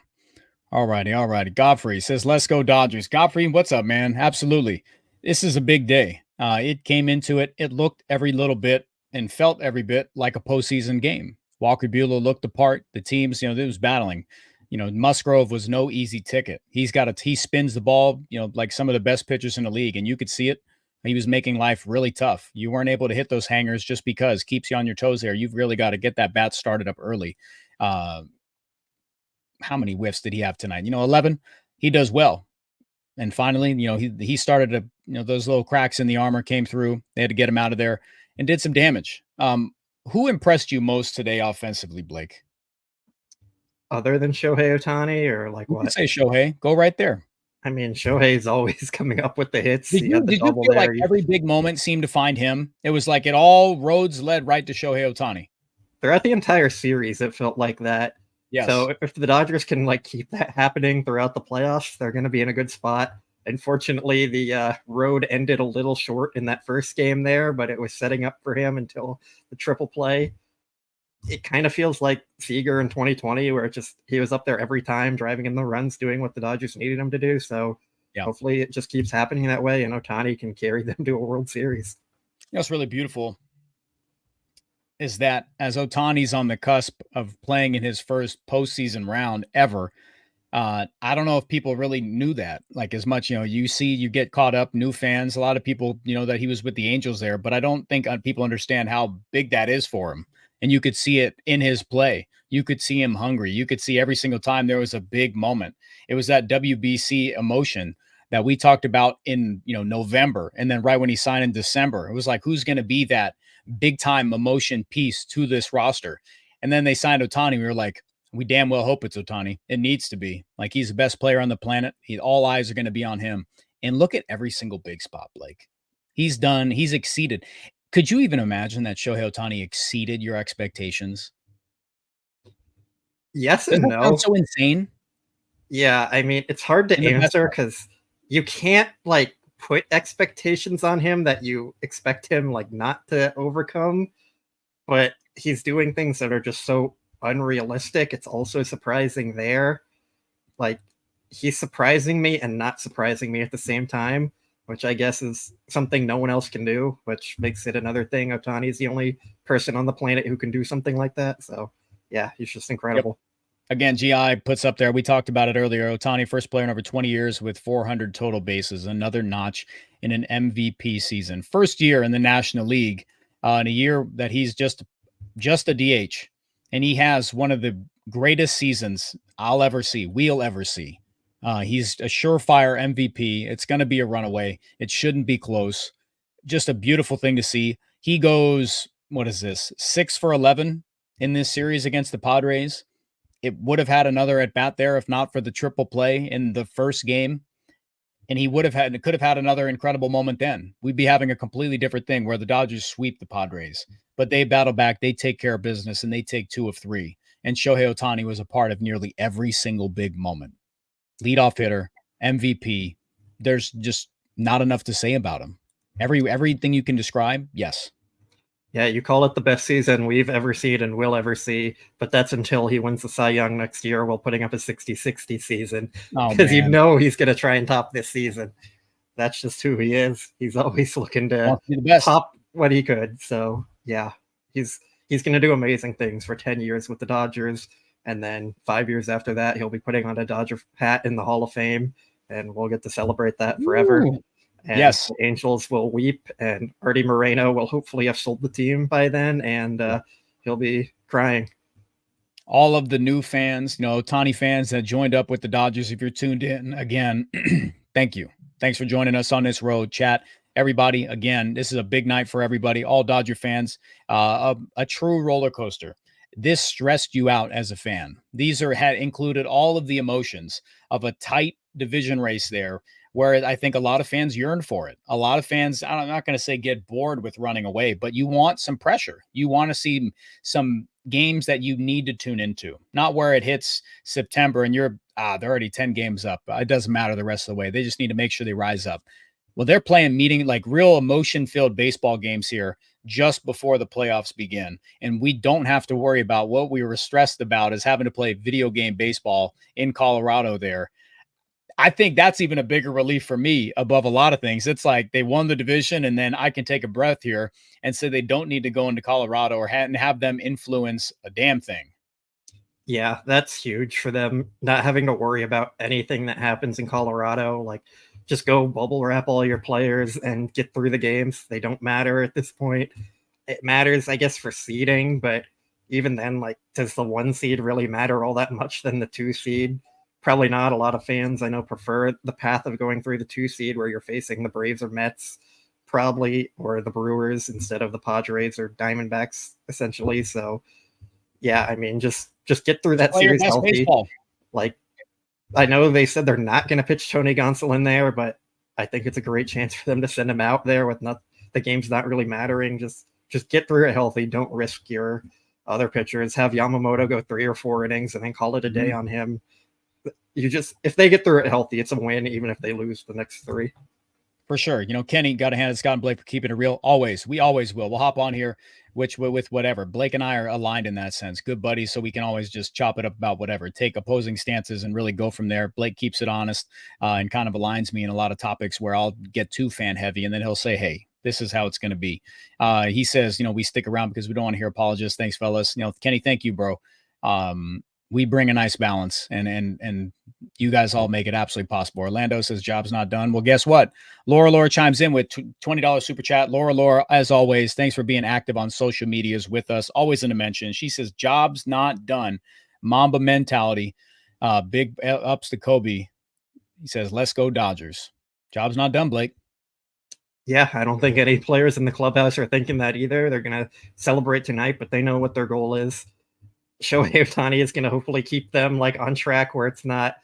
All righty. Godfrey says, let's go Dodgers. Godfrey, what's up, man? Absolutely. This is a big day. It came into it. It looked every little bit and felt every bit like a postseason game. Walker Buehler looked the part. The teams, it was battling. Musgrove was no easy ticket. He spins the ball, like some of the best pitchers in the league, and you could see it. He was making life really tough. You weren't able to hit those hangers just because keeps you on your toes there. You've really got to get that bat started up early. How many whiffs did he have tonight? 11. He does well. And finally, he started to, those little cracks in the armor came through. They had to get him out of there and did some damage. Who impressed you most today offensively, Blake? Other than Shohei Ohtani, or like what? You can say Shohei. Go right there. I mean, Shohei's always coming up with the hits. Did you feel like every big moment seemed to find him? It was like all roads led right to Shohei Ohtani. Throughout the entire series, it felt like that. Yes. So if the Dodgers can keep that happening throughout the playoffs, they're going to be in a good spot. Unfortunately, the road ended a little short in that first game there, but it was setting up for him until the triple play. It kind of feels like Seager in 2020, where he was up there every time, driving in the runs, doing what the Dodgers needed him to do. So hopefully it just keeps happening that way, and Ohtani can carry them to a World Series. What's really beautiful is that as Ohtani's on the cusp of playing in his first postseason round ever, I don't know if people really knew that, like, as much. You get caught up, new fans, a lot of people, that he was with the Angels there, but I don't think people understand how big that is for him. And you could see it in his play. You could see him hungry. You could see every single time there was a big moment. It was that WBC emotion that we talked about in, November. And then right when he signed in December, it was like, who's going to be that big time emotion piece to this roster? And then they signed Ohtani. We were like, we damn well hope it's Ohtani. It needs to be. Like, he's the best player on the planet. All eyes are going to be on him. And look at every single big spot, Blake. He's exceeded. Could you even imagine that Shohei Ohtani exceeded your expectations? Yes and no. That's so insane. Yeah, I mean, it's hard to answer because you can't put expectations on him that you expect him not to overcome. But he's doing things that are just so unrealistic. It's also surprising there. He's surprising me and not surprising me at the same time, which I guess is something no one else can do, which makes it another thing. Ohtani is the only person on the planet who can do something like that. So yeah, he's just incredible. Yep. Again, GI puts up there, we talked about it earlier, Ohtani, first player in over 20 years with 400 total bases, another notch in an MVP season. First year in the National League, in a year that he's just a DH. And he has one of the greatest seasons we'll ever see. He's a surefire MVP. It's going to be a runaway. It shouldn't be close. Just a beautiful thing to see. He goes, 6 for 11 in this series against the Padres. It would have had another at bat there if not for the triple play in the first game. And he could have had another incredible moment then. We'd be having a completely different thing where the Dodgers sweep the Padres. But they battle back, they take care of business, and they take 2 of 3. And Shohei Ohtani was a part of nearly every single big moment. Leadoff hitter, MVP. There's just not enough to say about him. Everything you can describe, yes. Yeah, you call it the best season we've ever seen and will ever see, but that's until he wins the Cy Young next year while putting up a 60-60 season. Because he's going to try and top this season. That's just who he is. He's always looking to top what he could. So yeah, he's going to do amazing things for 10 years with the Dodgers. And then 5 years after that, he'll be putting on a Dodger hat in the Hall of Fame, and we'll get to celebrate that forever. Ooh. And yes, the Angels will weep, and Artie Moreno will hopefully have sold the team by then, and he'll be crying. All of the new fans, Ohtani fans that joined up with the Dodgers, if you're tuned in, again, thank you. Thanks for joining us on this road, chat. Everybody, again, this is a big night for everybody, all Dodger fans, a true roller coaster. This stressed you out as a fan. These had included all of the emotions of a tight division race there, where I think a lot of fans yearn for it. A lot of fans, I'm not going to say get bored with running away, but you want some pressure. You want to see some games that you need to tune into, not where it hits September and they're already 10 games up. It doesn't matter the rest of the way. They just need to make sure they rise up. Well, they're playing real emotion-filled baseball games here just before the playoffs begin. And we don't have to worry about what we were stressed about is having to play video game baseball in Colorado there. I think that's even a bigger relief for me above a lot of things. It's like they won the division, and then I can take a breath here and say they don't need to go into Colorado or have them influence a damn thing. Yeah, that's huge for them, not having to worry about anything that happens in Colorado. Just go bubble wrap all your players and get through the games. They don't matter at this point. It matters, I guess, for seeding, but even then, does the 1 seed really matter all that much than the 2 seed? Probably not. A lot of fans I know prefer the path of going through the 2 seed where you're facing the Braves or Mets, probably, or the Brewers instead of the Padres or Diamondbacks, essentially. So, yeah, I mean, just get through that series healthy. Baseball. I know they said they're not going to pitch Tony Gonsolin there, but I think it's a great chance for them to send him out there with the game's not really mattering. Just get through it healthy. Don't risk your other pitchers. Have Yamamoto go 3 or 4 innings and then call it a day on him. if they get through it healthy, it's a win, even if they lose the next 3. For sure. Kenny, got to hand it Scott and Blake for keeping it real. Always. We always will. We'll hop on here, with whatever. Blake and I are aligned in that sense. Good buddies, so we can always just chop it up about whatever. Take opposing stances and really go from there. Blake keeps it honest and kind of aligns me in a lot of topics where I'll get too fan heavy, and then he'll say, hey, this is how it's going to be. He says, we stick around because we don't want to hear apologists. Thanks, fellas. Kenny, thank you, bro. We bring a nice balance, and you guys all make it absolutely possible. Orlando says job's not done. Well, guess what? Laura chimes in with $20 super chat. Laura, as always, thanks for being active on social medias with us. Always in a mention. She says job's not done. Mamba mentality. Big ups to Kobe. He says, let's go Dodgers. Job's not done, Blake. Yeah, I don't think any players in the clubhouse are thinking that either. They're going to celebrate tonight, but they know what their goal is. Shohei Ohtani is going to hopefully keep them on track where it's not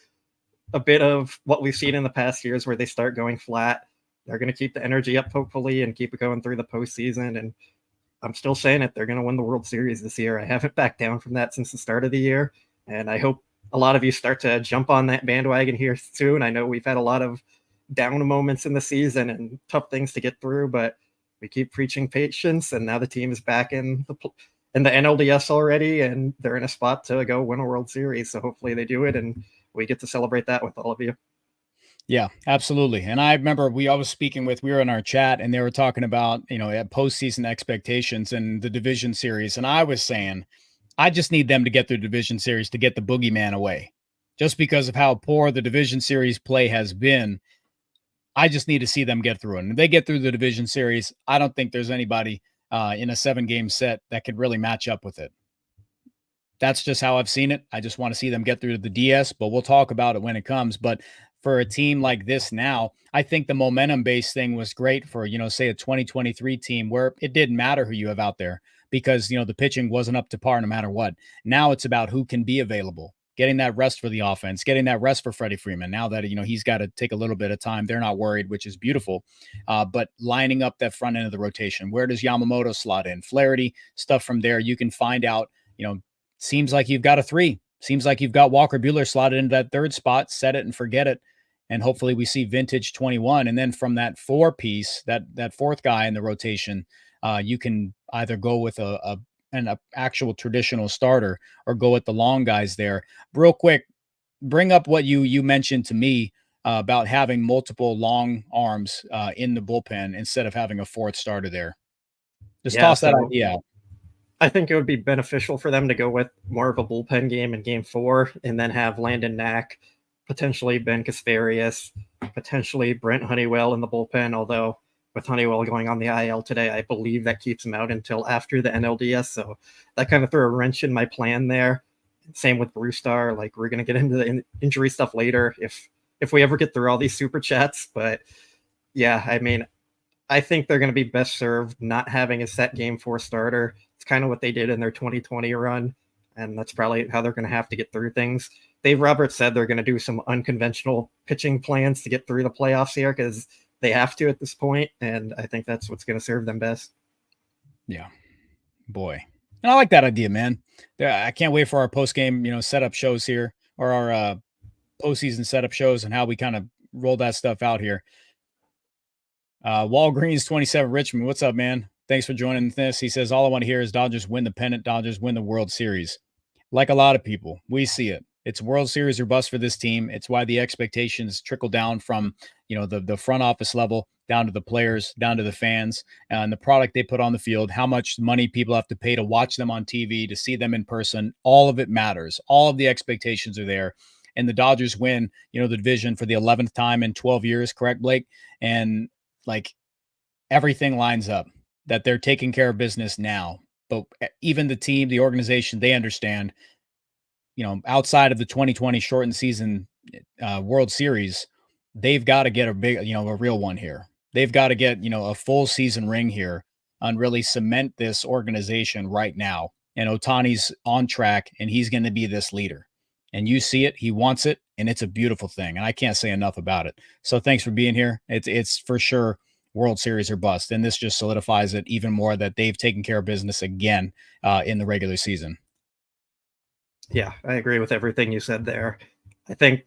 a bit of what we've seen in the past years where they start going flat. They're going to keep the energy up, hopefully, and keep it going through the postseason. And I'm still saying it. They're going to win the World Series this year. I haven't backed down from that since the start of the year. And I hope a lot of you start to jump on that bandwagon here soon. I know we've had a lot of down moments in the season and tough things to get through, but we keep preaching patience. And now the team is back in the NLDS already, and they're in a spot to go win a World Series. So hopefully they do it, and we get to celebrate that with all of you. Yeah, absolutely. And I remember we were in our chat, and they were talking about, postseason expectations and the division series. And I was saying, I just need them to get through the division series to get the boogeyman away. Just because of how poor the division series play has been, I just need to see them get through it. And if they get through the division series, I don't think there's anybody in a 7-game set that could really match up with it. That's just how I've seen it. I just want to see them get through to the DS, but we'll talk about it when it comes. But for a team like this now, I think the momentum-based thing was great for, say a 2023 team where it didn't matter who you have out there because, the pitching wasn't up to par no matter what. Now it's about who can be available, getting that rest for the offense, getting that rest for Freddie Freeman. Now that, he's got to take a little bit of time, they're not worried, which is beautiful. But lining up that front end of the rotation, where does Yamamoto slot in? Flaherty, stuff from there. You can find out, seems like you've got a 3. Seems like you've got Walker Buehler slotted into that 3rd spot, set it and forget it. And hopefully we see vintage 21. And then from that 4 piece, that 4th guy in the rotation, you can either go with an actual traditional starter or go with the long guys there. Real quick, bring up what you mentioned to me about having multiple long arms in the bullpen instead of having a 4th starter there. Just toss that idea out. I think it would be beneficial for them to go with more of a bullpen game in Game 4 and then have Landon Knack, potentially Ben Kasparius, potentially Brent Honeywell in the bullpen, although with Honeywell going on the IL today, I believe that keeps him out until after the NLDS. So that kind of threw a wrench in my plan there. Same with Brusdar. We're going to get into the injury stuff later if we ever get through all these super chats. But yeah, I think they're going to be best served not having a set Game 4 starter. It's kind of what they did in their 2020 run, and that's probably how they're going to have to get through things. Dave Roberts said they're going to do some unconventional pitching plans to get through the playoffs here because they have to at this point, and I think that's what's going to serve them best. Yeah, boy. And I like that idea, man. I can't wait for our post-game, setup shows here, or our postseason setup shows and how we kind of roll that stuff out here. Walgreens 27 Richmond, what's up, man? Thanks for joining this. He says, all I want to hear is Dodgers win the pennant. Dodgers win the World Series. Like a lot of people, we see it. It's World Series or bust for this team. It's why the expectations trickle down from, the front office level down to the players, down to the fans, and the product they put on the field, how much money people have to pay to watch them on TV, to see them in person. All of it matters. All of the expectations are there. And the Dodgers win, the division for the 11th time in 12 years, correct, Blake? And everything lines up that they're taking care of business now. But even the team, the organization, they understand, outside of the 2020 shortened season World Series, they've got to get a big, a real one here. They've got to get, a full season ring here and really cement this organization right now. And Ohtani's on track, and he's going to be this leader. And you see it, he wants it, and it's a beautiful thing. And I can't say enough about it. So thanks for being here. It's for sure World Series or bust. And this just solidifies it even more that they've taken care of business again in the regular season. Yeah, I agree with everything you said there. I think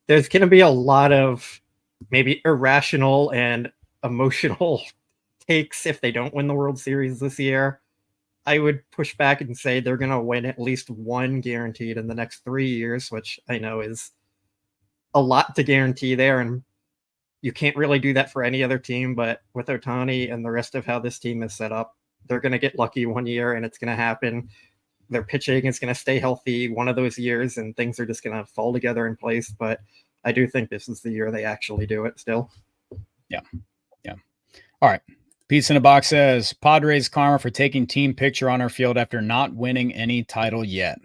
there's going to be a lot of maybe irrational and emotional takes if they don't win the World Series this year. I would push back and say they're going to win at least one guaranteed in the next 3 years, which I know is a lot to guarantee there. And you can't really do that for any other team. But with Ohtani and the rest of how this team is set up, they're going to get lucky one year and it's going to happen. Their pitching is going to stay healthy one of those years and things are just going to fall together in place. But I do think this is the year they actually do it still. Yeah. Yeah. All right. Pizza in a Box says, Padres karma for taking team picture on our field after not winning any title yet.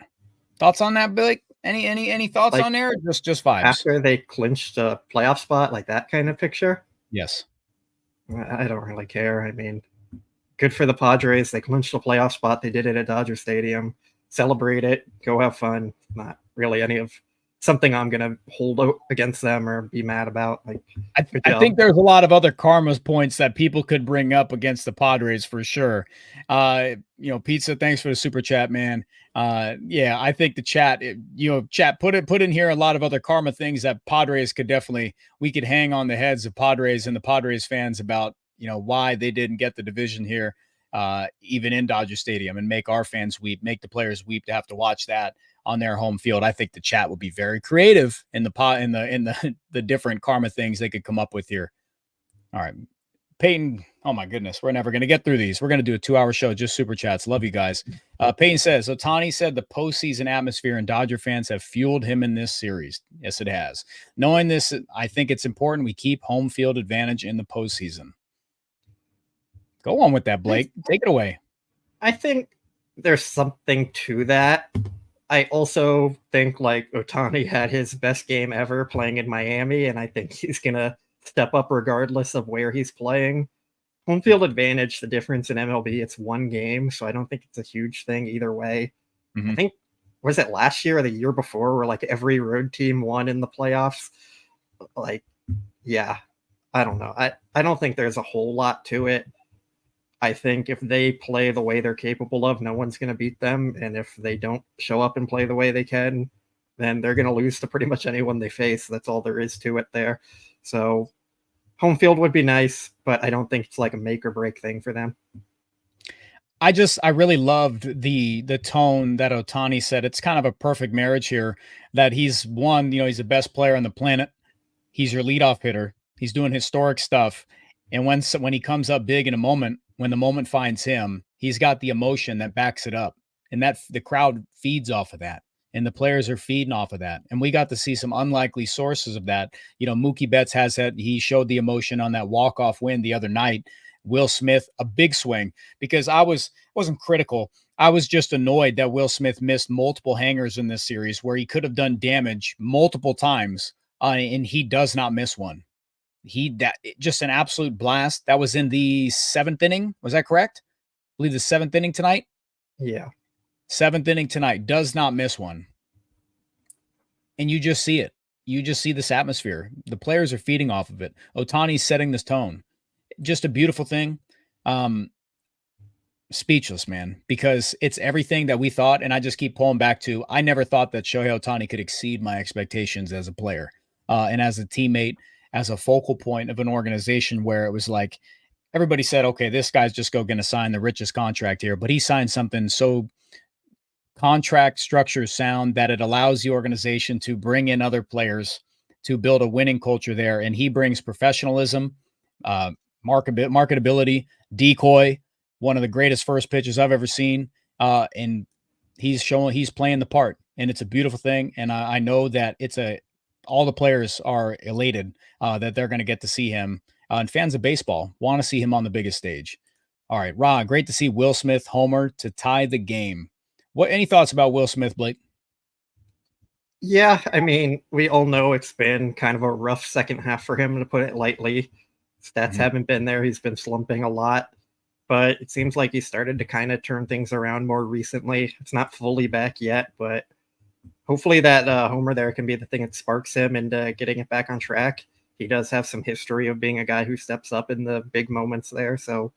Thoughts on that, Billy? Any thoughts Like, on there? Just vibes. After they clinched a playoff spot, like that kind of picture? Yes. I don't really care. I mean, good for the Padres. They clinched a playoff spot. They did it at Dodger Stadium. Celebrate it. Go have fun. Not really any of something I'm going to hold against them or be mad about. Like, I think there's a lot of other karma's points that people could bring up against the Padres for sure. Pizza, thanks for the super chat, man. Yeah, I think the chat, chat put in here a lot of other karma things that Padres we could hang on the heads of Padres and the Padres fans about, why they didn't get the division here, even in Dodger Stadium, and make our fans weep, make the players weep to have to watch that on their home field. I think the chat would be very creative in the different karma things they could come up with here. All right. Peyton, oh my goodness, we're never going to get through these. We're going to do a 2-hour show, just super chats. Love you guys. Peyton says, Ohtani said the postseason atmosphere and Dodger fans have fueled him in this series. Yes, it has. Knowing this, I think it's important we keep home field advantage in the postseason. Go on with that, Blake. Take it away. I think there's something to that. I also think like Ohtani had his best game ever playing in Miami, and I think he's going to step up regardless of where he's playing. Home field advantage, the difference in MLB, it's one game, so I don't think it's a huge thing either way. Mm-hmm. I think, was it last year or the year before where like every road team won in the playoffs? Like, yeah, I don't know. I don't think there's a whole lot to it. I think if they play the way they're capable of, no one's going to beat them. And if they don't show up and play the way they can, then they're going to lose to pretty much anyone they face. That's all there is to it there. So home field would be nice, but I don't think it's like a make or break thing for them. I really loved the tone that Ohtani said. It's kind of a perfect marriage here that he's he's the best player on the planet. He's your leadoff hitter. He's doing historic stuff. And when he comes up big in a moment, when the moment finds him, he's got the emotion that backs it up, and that the crowd feeds off of that, and the players are feeding off of that. And we got to see some unlikely sources of that. Mookie Betts has that. He showed the emotion on that walk-off win the other night. Will Smith, a big swing, because I wasn't critical. I was just annoyed that Will Smith missed multiple hangers in this series where he could have done damage multiple times, and he does not miss one. Just an absolute blast. That was in the 7th inning. Was that correct? I believe the 7th inning tonight. Yeah. 7th inning tonight. Does not miss one. And you just see it. You just see this atmosphere. The players are feeding off of it. Ohtani's setting this tone. Just a beautiful thing. Speechless, man, because it's everything that we thought. And I just keep pulling back to, I never thought that Shohei Ohtani could exceed my expectations as a player and as a teammate, as a focal point of an organization where it was like everybody said, okay, this guy's just going to sign the richest contract here, but he signed something so contract structure sound that it allows the organization to bring in other players to build a winning culture there. And he brings professionalism, marketability, decoy, one of the greatest first pitches I've ever seen. And he's playing the part, and it's a beautiful thing. And I know that all the players are elated that they're going to get to see him. And fans of baseball want to see him on the biggest stage. All right, Rod, great to see Will Smith homer to tie the game. Any thoughts about Will Smith, Blake? Yeah, I mean, we all know it's been kind of a rough second half for him, to put it lightly. Stats haven't been there. He's been slumping a lot. But it seems like he started to kind of turn things around more recently. It's not fully back yet, but hopefully that homer there can be the thing that sparks him into getting it back on track. He does have some history of being a guy who steps up in the big moments there. So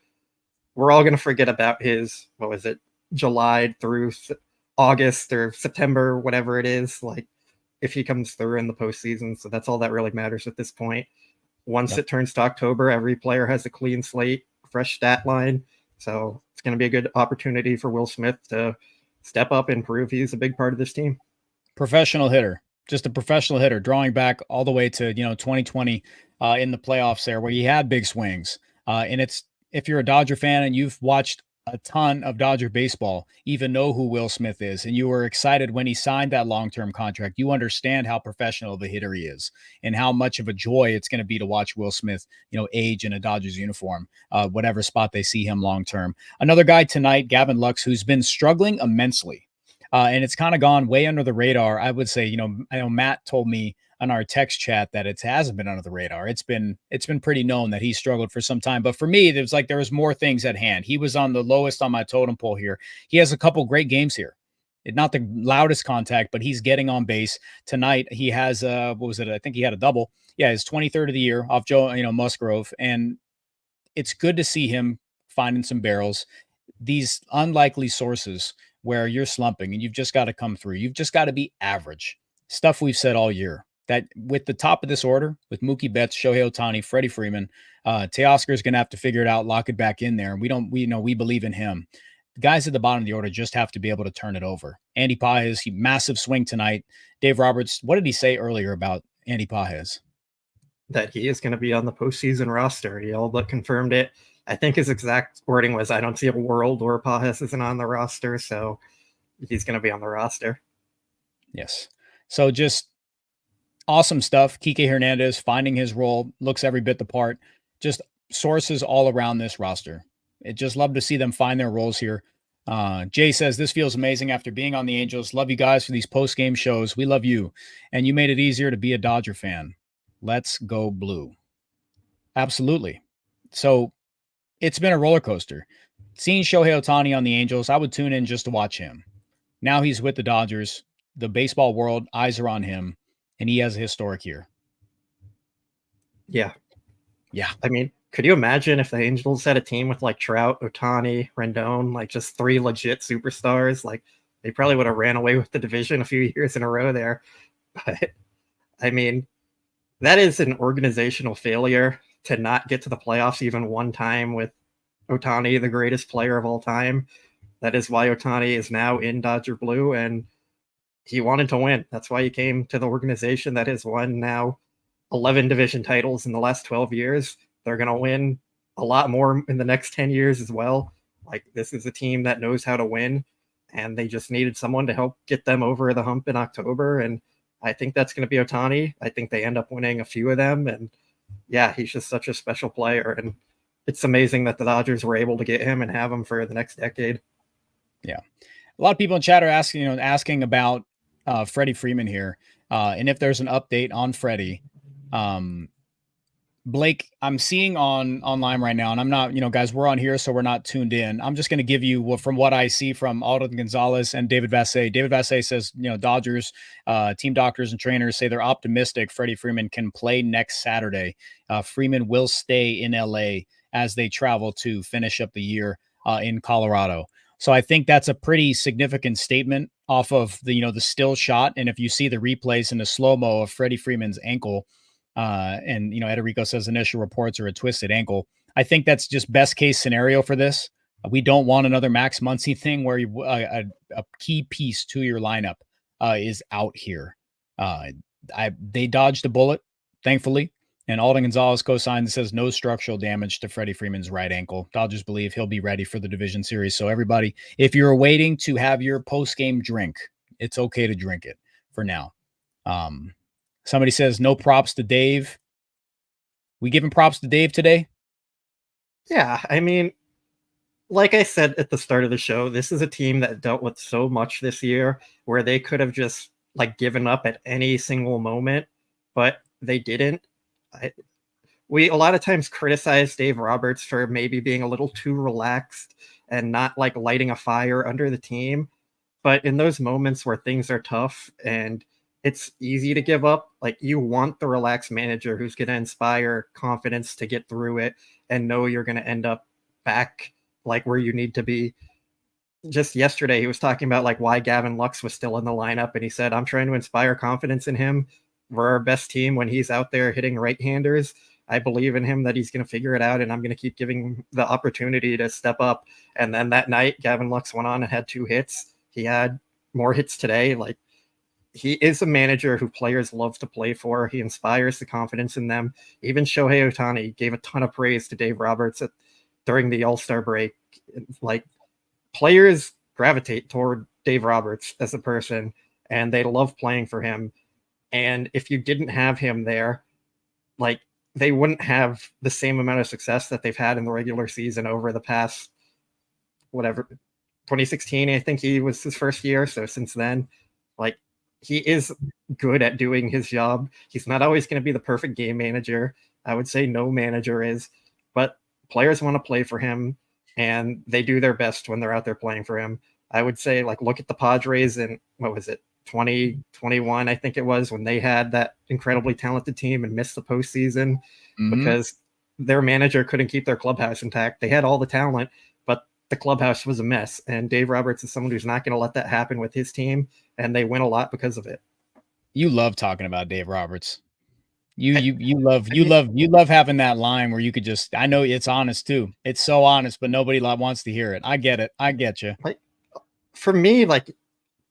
we're all going to forget about his, July through August or September, whatever it is. Like, if he comes through in the postseason. So that's all that really matters at this point. Once Yep. it turns to October, every player has a clean slate, fresh stat line. So it's going to be a good opportunity for Will Smith to step up and prove he's a big part of this team. Professional hitter, just a professional hitter, drawing back all the way to 2020 in the playoffs there, where he had big swings. And it's, if you're a Dodger fan and you've watched a ton of Dodger baseball, even know who Will Smith is, and you were excited when he signed that long-term contract, you understand how professional of a hitter he is and how much of a joy it's going to be to watch Will Smith, age in a Dodgers uniform, whatever spot they see him long-term. Another guy tonight, Gavin Lux, who's been struggling immensely. And it's kind of gone way under the radar. I would say, I know Matt told me on our text chat that it hasn't been under the radar. It's been pretty known that he struggled for some time. But for me, there was more things at hand. He was on the lowest on my totem pole here. He has a couple great games here. Not the loudest contact, but he's getting on base tonight. He has what was it? I think he had a double. Yeah, his 23rd of the year off Joe, Musgrove, and it's good to see him finding some barrels. These unlikely sources where you're slumping and you've just got to come through. You've just got to be average. Stuff we've said all year. That with the top of this order, with Mookie Betts, Shohei Ohtani, Freddie Freeman, Teoscar's going to have to figure it out, lock it back in there. We believe in him. The guys at the bottom of the order just have to be able to turn it over. Andy Pages, massive swing tonight. Dave Roberts, what did he say earlier about Andy Pages? That he is going to be on the postseason roster. He all but confirmed it. I think his exact wording was, I don't see a world where Pages isn't on the roster, so he's going to be on the roster. Yes. So just awesome stuff. Kike Hernandez finding his role, looks every bit the part. Just sources all around this roster. It just love to see them find their roles here. Jay says, this feels amazing after being on the Angels. Love you guys for these post-game shows. We love you. And you made it easier to be a Dodger fan. Let's go blue. Absolutely. So it's been a roller coaster. Seeing Shohei Ohtani on the Angels, I would tune in just to watch him. Now he's with the Dodgers. The baseball world, eyes are on him, and he has a historic year. Yeah. Yeah. I mean, could you imagine if the Angels had a team with like Trout, Ohtani, Rendon, like just three legit superstars? Like they probably would have ran away with the division a few years in a row there. But I mean, that is an organizational failure to not get to the playoffs even one time with Ohtani, the greatest player of all time. That is why Ohtani is now in Dodger Blue, and he wanted to win. That's why he came to the organization that has won now 11 division titles in the last 12 years. They're going to win a lot more in the next 10 years as well. Like, this is a team that knows how to win, and they just needed someone to help get them over the hump in October. And I think that's going to be Ohtani. I think they end up winning a few of them. And yeah, he's just such a special player. And it's amazing that the Dodgers were able to get him and have him for the next decade. Yeah. A lot of people in chat are asking about Freddie Freeman here. And if there's an update on Freddie. Blake, I'm seeing online right now, and I'm not, guys, we're on here, so we're not tuned in. I'm just going to give you from what I see from Alden Gonzalez and David Vassay. David Vassay says, Dodgers, team doctors and trainers say they're optimistic Freddie Freeman can play next Saturday. Freeman will stay in LA as they travel to finish up the year in Colorado. So I think that's a pretty significant statement off of the still shot. And if you see the replays in the slow-mo of Freddie Freeman's ankle, and Ederico says initial reports are a twisted ankle. I think that's just best case scenario for this. We don't want another Max Muncy thing where a key piece to your lineup is out here. They dodged a bullet, thankfully. And Alden Gonzalez co-signed and says no structural damage to Freddie Freeman's right ankle. Dodgers believe he'll be ready for the division series. So everybody, if you're waiting to have your post-game drink, it's okay to drink it for now. Somebody says no props to Dave. We giving props to Dave today? Yeah, I mean, like I said at the start of the show, this is a team that dealt with so much this year where they could have just given up at any single moment, but they didn't. We a lot of times criticize Dave Roberts for maybe being a little too relaxed and not lighting a fire under the team. But in those moments where things are tough and it's easy to give up, you want the relaxed manager who's going to inspire confidence to get through it and know you're going to end up back where you need to be. just yesterday he was talking about like why Gavin Lux was still in the lineup, and he said, I'm trying to inspire confidence in him. We're our best team when he's out there hitting right-handers. I believe in him that he's going to figure it out, and I'm going to keep giving him the opportunity to step up. And then that night, Gavin Lux went on and had 2 hits. He had more hits today. Like, he is a manager who players love to play for. He inspires the confidence in them. Even Shohei Ohtani gave a ton of praise to Dave Roberts during the All-Star break. Like, players gravitate toward Dave Roberts as a person, and they love playing for him. And if you didn't have him there, like, they wouldn't have the same amount of success that they've had in the regular season over the past, 2016, I think he was his first year. So since then, like, he is good at doing his job. He's not always going to be the perfect game manager. I would say no manager is, but players want to play for him, and they do their best when they're out there playing for him. I would say, like, look at the Padres in, 2021, I think it was, when they had that incredibly talented team and missed the postseason because their manager couldn't keep their clubhouse intact. They had all the talent, but the clubhouse was a mess. And Dave Roberts is someone who's not going to let that happen with his team, and they win a lot because of it. You love talking about Dave Roberts. You love having that line where you could just, I know it's honest too. It's so honest, but nobody wants to hear it. I get it. I get you. Like, for me, like,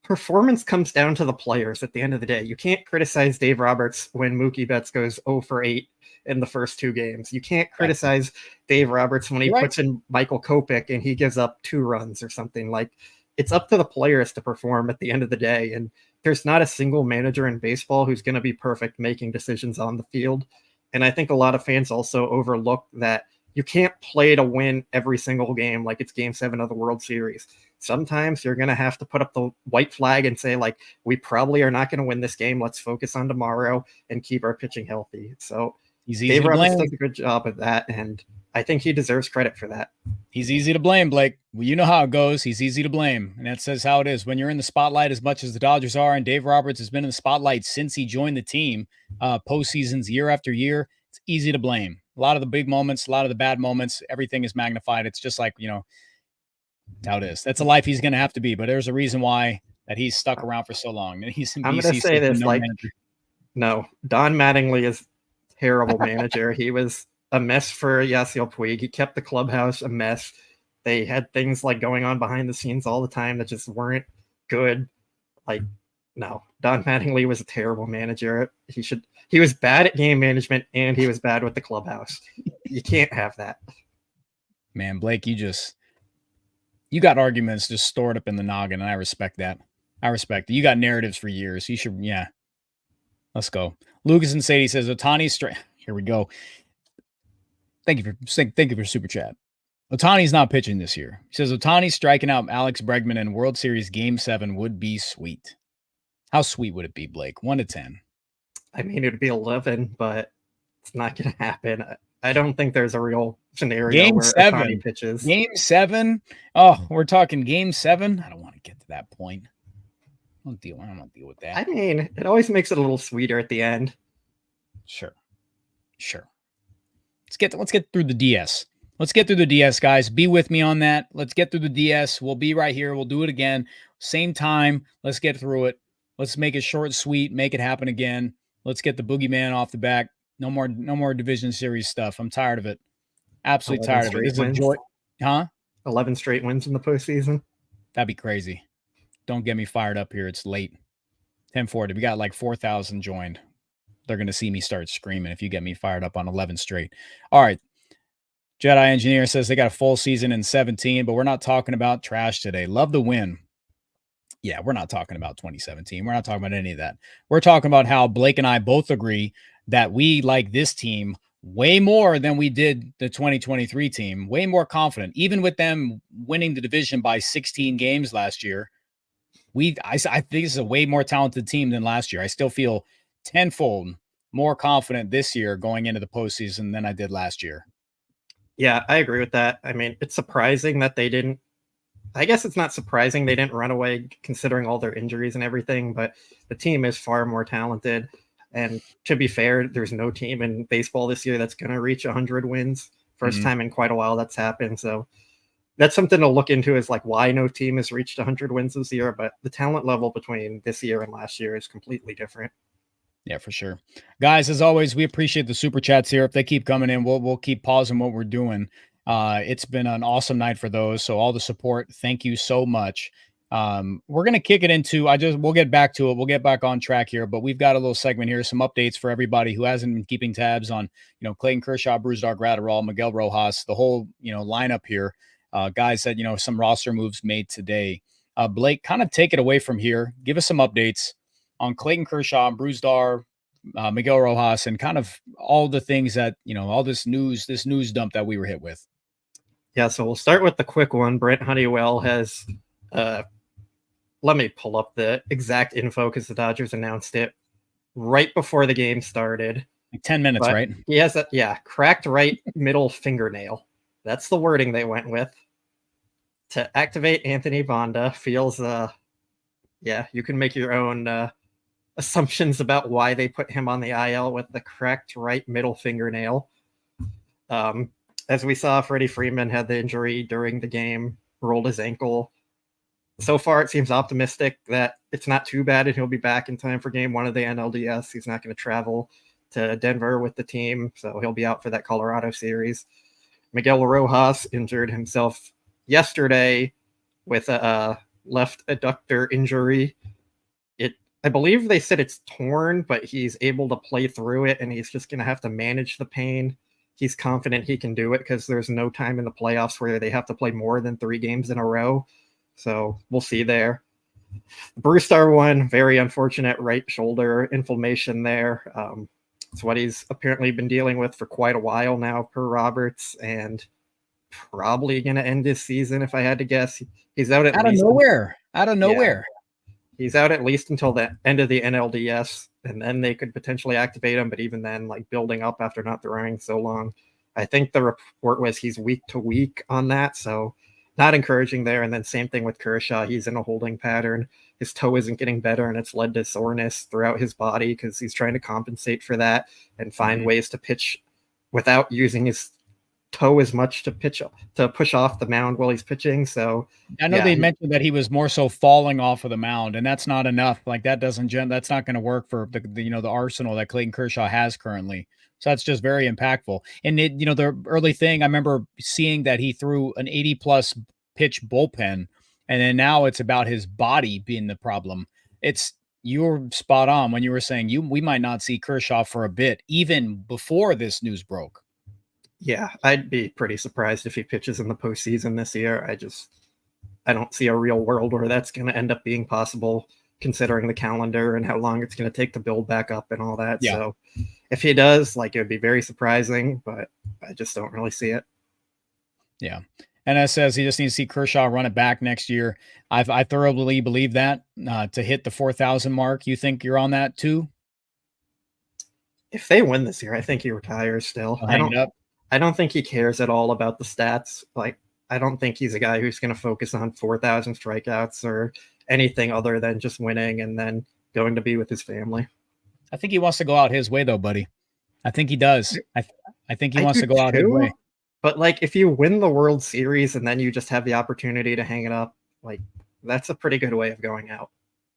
performance comes down to the players at the end of the day. You can't criticize Dave Roberts when Mookie Betts goes 0 for 8 in the first 2 games. You can't criticize Dave Roberts when he puts in Michael Kopech and he gives up 2 runs or something. Like, it's up to the players to perform at the end of the day. And there's not a single manager in baseball who's going to be perfect making decisions on the field. And I think a lot of fans also overlook that you can't play to win every single game like it's Game 7 of the World Series. Sometimes you're going to have to put up the white flag and say, like, we probably are not going to win this game. Let's focus on tomorrow and keep our pitching healthy. So Dave Roberts does a good job of that, and I think he deserves credit for that. He's easy to blame, Blake. Well, you know how it goes. He's easy to blame, and that says how it is. When you're in the spotlight as much as the Dodgers are, and Dave Roberts has been in the spotlight since he joined the team, postseasons year after year, it's easy to blame. A lot of the big moments, a lot of the bad moments, everything is magnified. It's just like, how it is. That's a life he's going to have to be, but there's a reason why that he's stuck around for so long. And he's in I'm BC. going to say this, no, Don Mattingly is a terrible manager. He was a mess for Yasiel Puig. He kept the clubhouse a mess. They had things like going on behind the scenes all the time that just weren't good. Like, no, Don Mattingly was a terrible manager. He was bad at game management, and he was bad with the clubhouse. You can't have that. Man, Blake, you got arguments just stored up in the noggin, and I respect that. I respect it. You got narratives for years. You should, yeah. Let's go. Lucas and Sadie says, Ohtani's here we go. Thank you for super chat. Ohtani's not pitching this year. He says Ohtani striking out Alex Bregman in World Series Game 7 would be sweet. How sweet would it be, Blake? 1 to 10. I mean, it would be 11, but it's not going to happen. I don't think there's a real scenario Game where 7 Ohtani pitches. Game 7? Oh, we're talking Game 7? I don't want to get to that point. I don't want to deal with that. I mean, it always makes it a little sweeter at the end. Sure. Let's get through the DS. Let's get through the DS, guys. Be with me on that. Let's get through the DS. We'll be right here. We'll do it again. Same time. Let's get through it. Let's make it short, sweet, make it happen again. Let's get the boogeyman off the back. No more division series stuff. I'm tired of it. Absolutely tired of it. This is a joy. Huh? 11 straight wins in the postseason. That'd be crazy. Don't get me fired up here. It's late. 10:40. We got like 4,000 joined. They're going to see me start screaming if you get me fired up on 11 straight. All right. Jedi Engineer says they got a full season in 17, but we're not talking about trash today. Love the win. Yeah, we're not talking about 2017. We're not talking about any of that. We're talking about how Blake and I both agree that we like this team way more than we did the 2023 team, way more confident. Even with them winning the division by 16 games last year, I think this is a way more talented team than last year. I still feel tenfold more confident this year going into the postseason than I did last year. Yeah, I agree with that. I mean, it's surprising that they didn't. I guess it's not surprising they didn't run away considering all their injuries and everything, but the team is far more talented. And to be fair, there's no team in baseball this year that's going to reach 100 wins. First time in quite a while that's happened. So that's something to look into, is like why no team has reached 100 wins this year. But the talent level between this year and last year is completely different. Yeah, for sure. Guys, as always, we appreciate the super chats here. If they keep coming in, we'll keep pausing what we're doing. It's been an awesome night for those. So all the support, thank you so much. We're gonna kick it into we'll get back to it. We'll get back on track here, but we've got a little segment here, some updates for everybody who hasn't been keeping tabs on, Clayton, Kershaw, Brusdar, Graterol, Miguel Rojas, the whole, lineup here. Guys that, some roster moves made today. Blake, kind of take it away from here. Give us some updates on Clayton Kershaw, Brusdar, Miguel Rojas, and kind of all the things that, all this news dump that we were hit with. Yeah, so we'll start with the quick one. Brent Honeywell has, let me pull up the exact info because the Dodgers announced it right before the game started. Like 10 minutes, But right? he has cracked right middle fingernail. That's the wording they went with. To activate Anthony Bonda feels, you can make your own assumptions about why they put him on the IL with the cracked right middle fingernail. As we saw, Freddie Freeman had the injury during the game, rolled his ankle. So far, it seems optimistic that it's not too bad and he'll be back in time for game 1 of the NLDS. He's not going to travel to Denver with the team, so he'll be out for that Colorado series. Miguel Rojas injured himself yesterday with a left adductor injury. I believe they said it's torn, but he's able to play through it, and he's just going to have to manage the pain. He's confident he can do it because there's no time in the playoffs where they have to play more than 3 games in a row. So we'll see there. Brusdar one, very unfortunate right shoulder inflammation there. It's what he's apparently been dealing with for quite a while now, per Roberts, and probably going to end his season if I had to guess. He's out out of nowhere. Yeah. He's out at least until the end of the NLDS, and then they could potentially activate him. But even then, like building up after not throwing so long, I think the report was he's week to week on that. So not encouraging there. And then same thing with Kershaw. He's in a holding pattern. His toe isn't getting better, and it's led to soreness throughout his body because he's trying to compensate for that and find ways to pitch without using his toe as much to push off the mound while he's pitching. So I know they mentioned that he was more so falling off of the mound, and that's not enough. Like that's not going to work for the arsenal that Clayton Kershaw has currently. So that's just very impactful. And the early thing, I remember seeing that he threw an 80+ pitch bullpen, and then now it's about his body being the problem. You're spot on when you were saying we might not see Kershaw for a bit, even before this news broke. Yeah, I'd be pretty surprised if he pitches in the postseason this year. I don't see a real world where that's going to end up being possible, considering the calendar and how long it's going to take to build back up and all that. Yeah. So if he does, it would be very surprising, but I just don't really see it. Yeah. And as says, he just needs to see Kershaw run it back next year. I thoroughly believe that to hit the 4,000 mark. You think you're on that too? If they win this year, I think he retires still. I don't think he cares at all about the stats. I don't think he's a guy who's going to focus on 4,000 strikeouts or anything other than just winning and then going to be with his family. I think he wants to go out his way, though, buddy. I think he does. I think he wants to go out his way. But if you win the World Series and then you just have the opportunity to hang it up, that's a pretty good way of going out.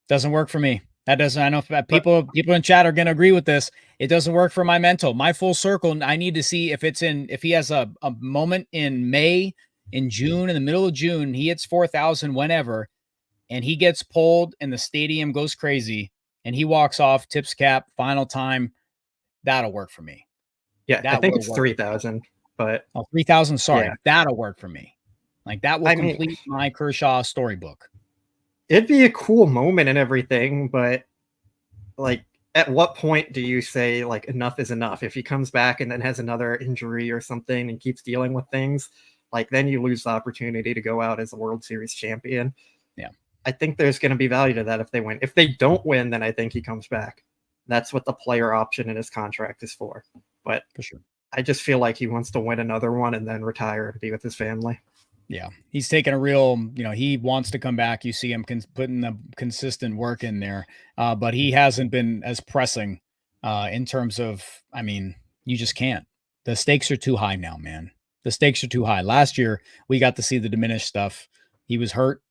Doesn't work for me. That doesn't. I know people in chat are going to agree with this. It doesn't work for my mental. My full circle. I need to see if he has a moment in May, in June, in the middle of June, he hits 4,000 whenever, and he gets pulled and the stadium goes crazy and he walks off, tips cap, final time. That'll work for me. Yeah, I think it's 3,000, but 3,000. Sorry, that'll work for me. That will complete my Kershaw storybook. It'd be a cool moment and everything, but at what point do you say enough is enough? If he comes back and then has another injury or something and keeps dealing with things, then you lose the opportunity to go out as a World Series champion. Yeah. I think there's going to be value to that if they win. If they don't win, then I think he comes back. That's what the player option in his contract is for. But for sure, I just feel like he wants to win another one and then retire and be with his family. Yeah, he's taking a real, he wants to come back. You see him putting the consistent work in there, but he hasn't been as pressing in terms of, you just can't. The stakes are too high now, man. The stakes are too high. Last year, we got to see the diminished stuff. He was hurt,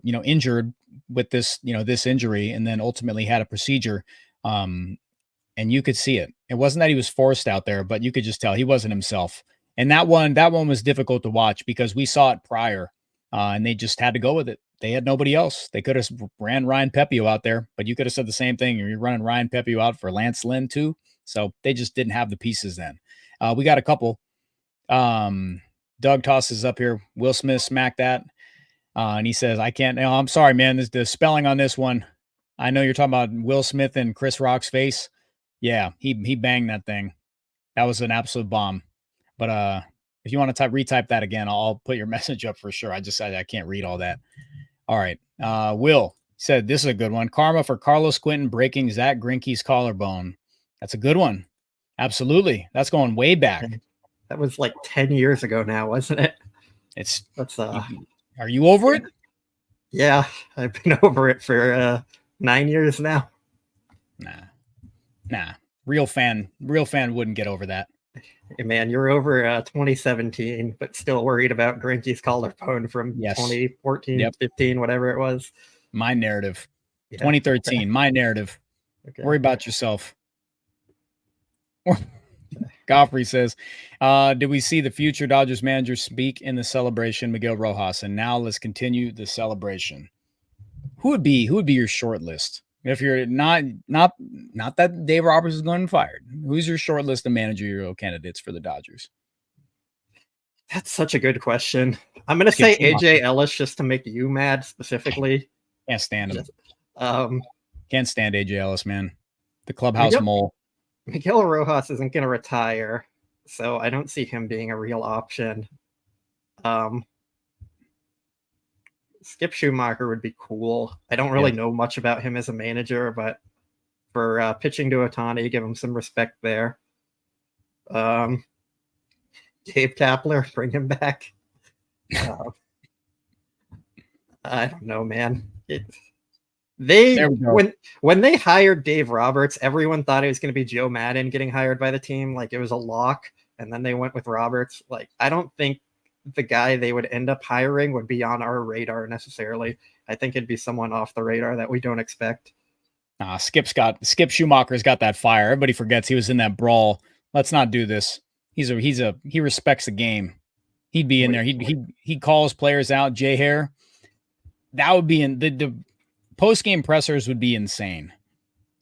injured with this, this injury, and then ultimately had a procedure. And you could see it. It wasn't that he was forced out there, but you could just tell he wasn't himself. And that one was difficult to watch because we saw it prior, and they just had to go with it. They had nobody else. They could have ran Ryan Pepio out there, but you could have said the same thing. You're running Ryan Pepio out for Lance Lynn too. So they just didn't have the pieces then. We got a couple. Doug tosses up here. Will Smith smacked that. And he says, I can't. No, I'm sorry, man. The spelling on this one. I know you're talking about Will Smith and Chris Rock's face. Yeah, he banged that thing. That was an absolute bomb. But if you want to retype that again, I'll put your message up for sure. I can't read all that. All right. Will said, this is a good one. Karma for Carlos Quentin breaking Zach Greinke's collarbone. That's a good one. Absolutely. That's going way back. That was like 10 years ago now, wasn't it? Are you over it? Yeah, I've been over it for 9 years now. Nah. Real fan wouldn't get over that. Hey man, you're over 2017, but still worried about Greinke's collarbone from 2014, 15, whatever it was. My narrative. Yeah. 2013, my narrative. Okay. Worry about yourself. Goffrey says, did we see the future Dodgers manager speak in the celebration, Miguel Rojas? And now let's continue the celebration. Who would be your short list? If you're not that Dave Roberts is going fired, who's your short list of managerial candidates for the Dodgers? That's such a good question. I'm going to say AJ Ellis just to make you mad specifically. Can't stand him. Can't stand AJ Ellis, man. The clubhouse mole. Miguel Rojas isn't going to retire, so I don't see him being a real option. Skip Schumacher would be cool. I don't really know much about him as a manager, but for pitching to Ohtani, give him some respect there. Gabe Kapler, bring him back. I don't know, man. When they hired Dave Roberts, everyone thought it was going to be Joe Madden getting hired by the team. Like it was a lock. And then they went with Roberts. Like, I don't think the guy they would end up hiring would be on our radar necessarily. I think it'd be someone off the radar that we don't expect. Skip Schumacher's got that fire. Everybody forgets he was in that brawl. Let's not do this. He respects the game. He'd be in there. He calls players out. Jay Hare. That would be in the post-game pressers would be insane.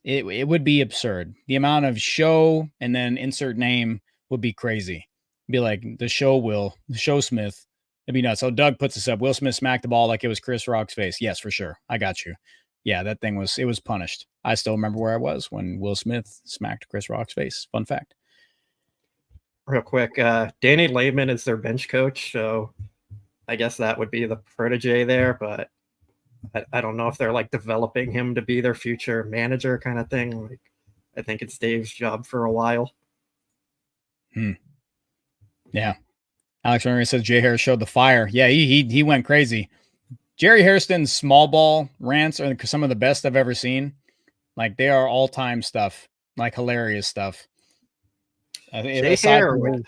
It would be absurd. The amount of show and then insert name would be crazy. Be like the show Smith. It'd be nuts. So Doug puts this up. Will Smith smacked the ball like it was Chris Rock's face. Yes, for sure. I got you. Yeah, that thing was punished. I still remember where I was when Will Smith smacked Chris Rock's face. Fun fact. Real quick, Danny Lehman is their bench coach, so I guess that would be the protege there, but I don't know if they're like developing him to be their future manager kind of thing. Like, I think it's Dave's job for a while. Yeah. Alex Henry says Jay Harris showed the fire. Yeah, he went crazy. Jerry Hairston's small ball rants are some of the best I've ever seen. Like they are all-time stuff, like hilarious stuff. Jay Harris,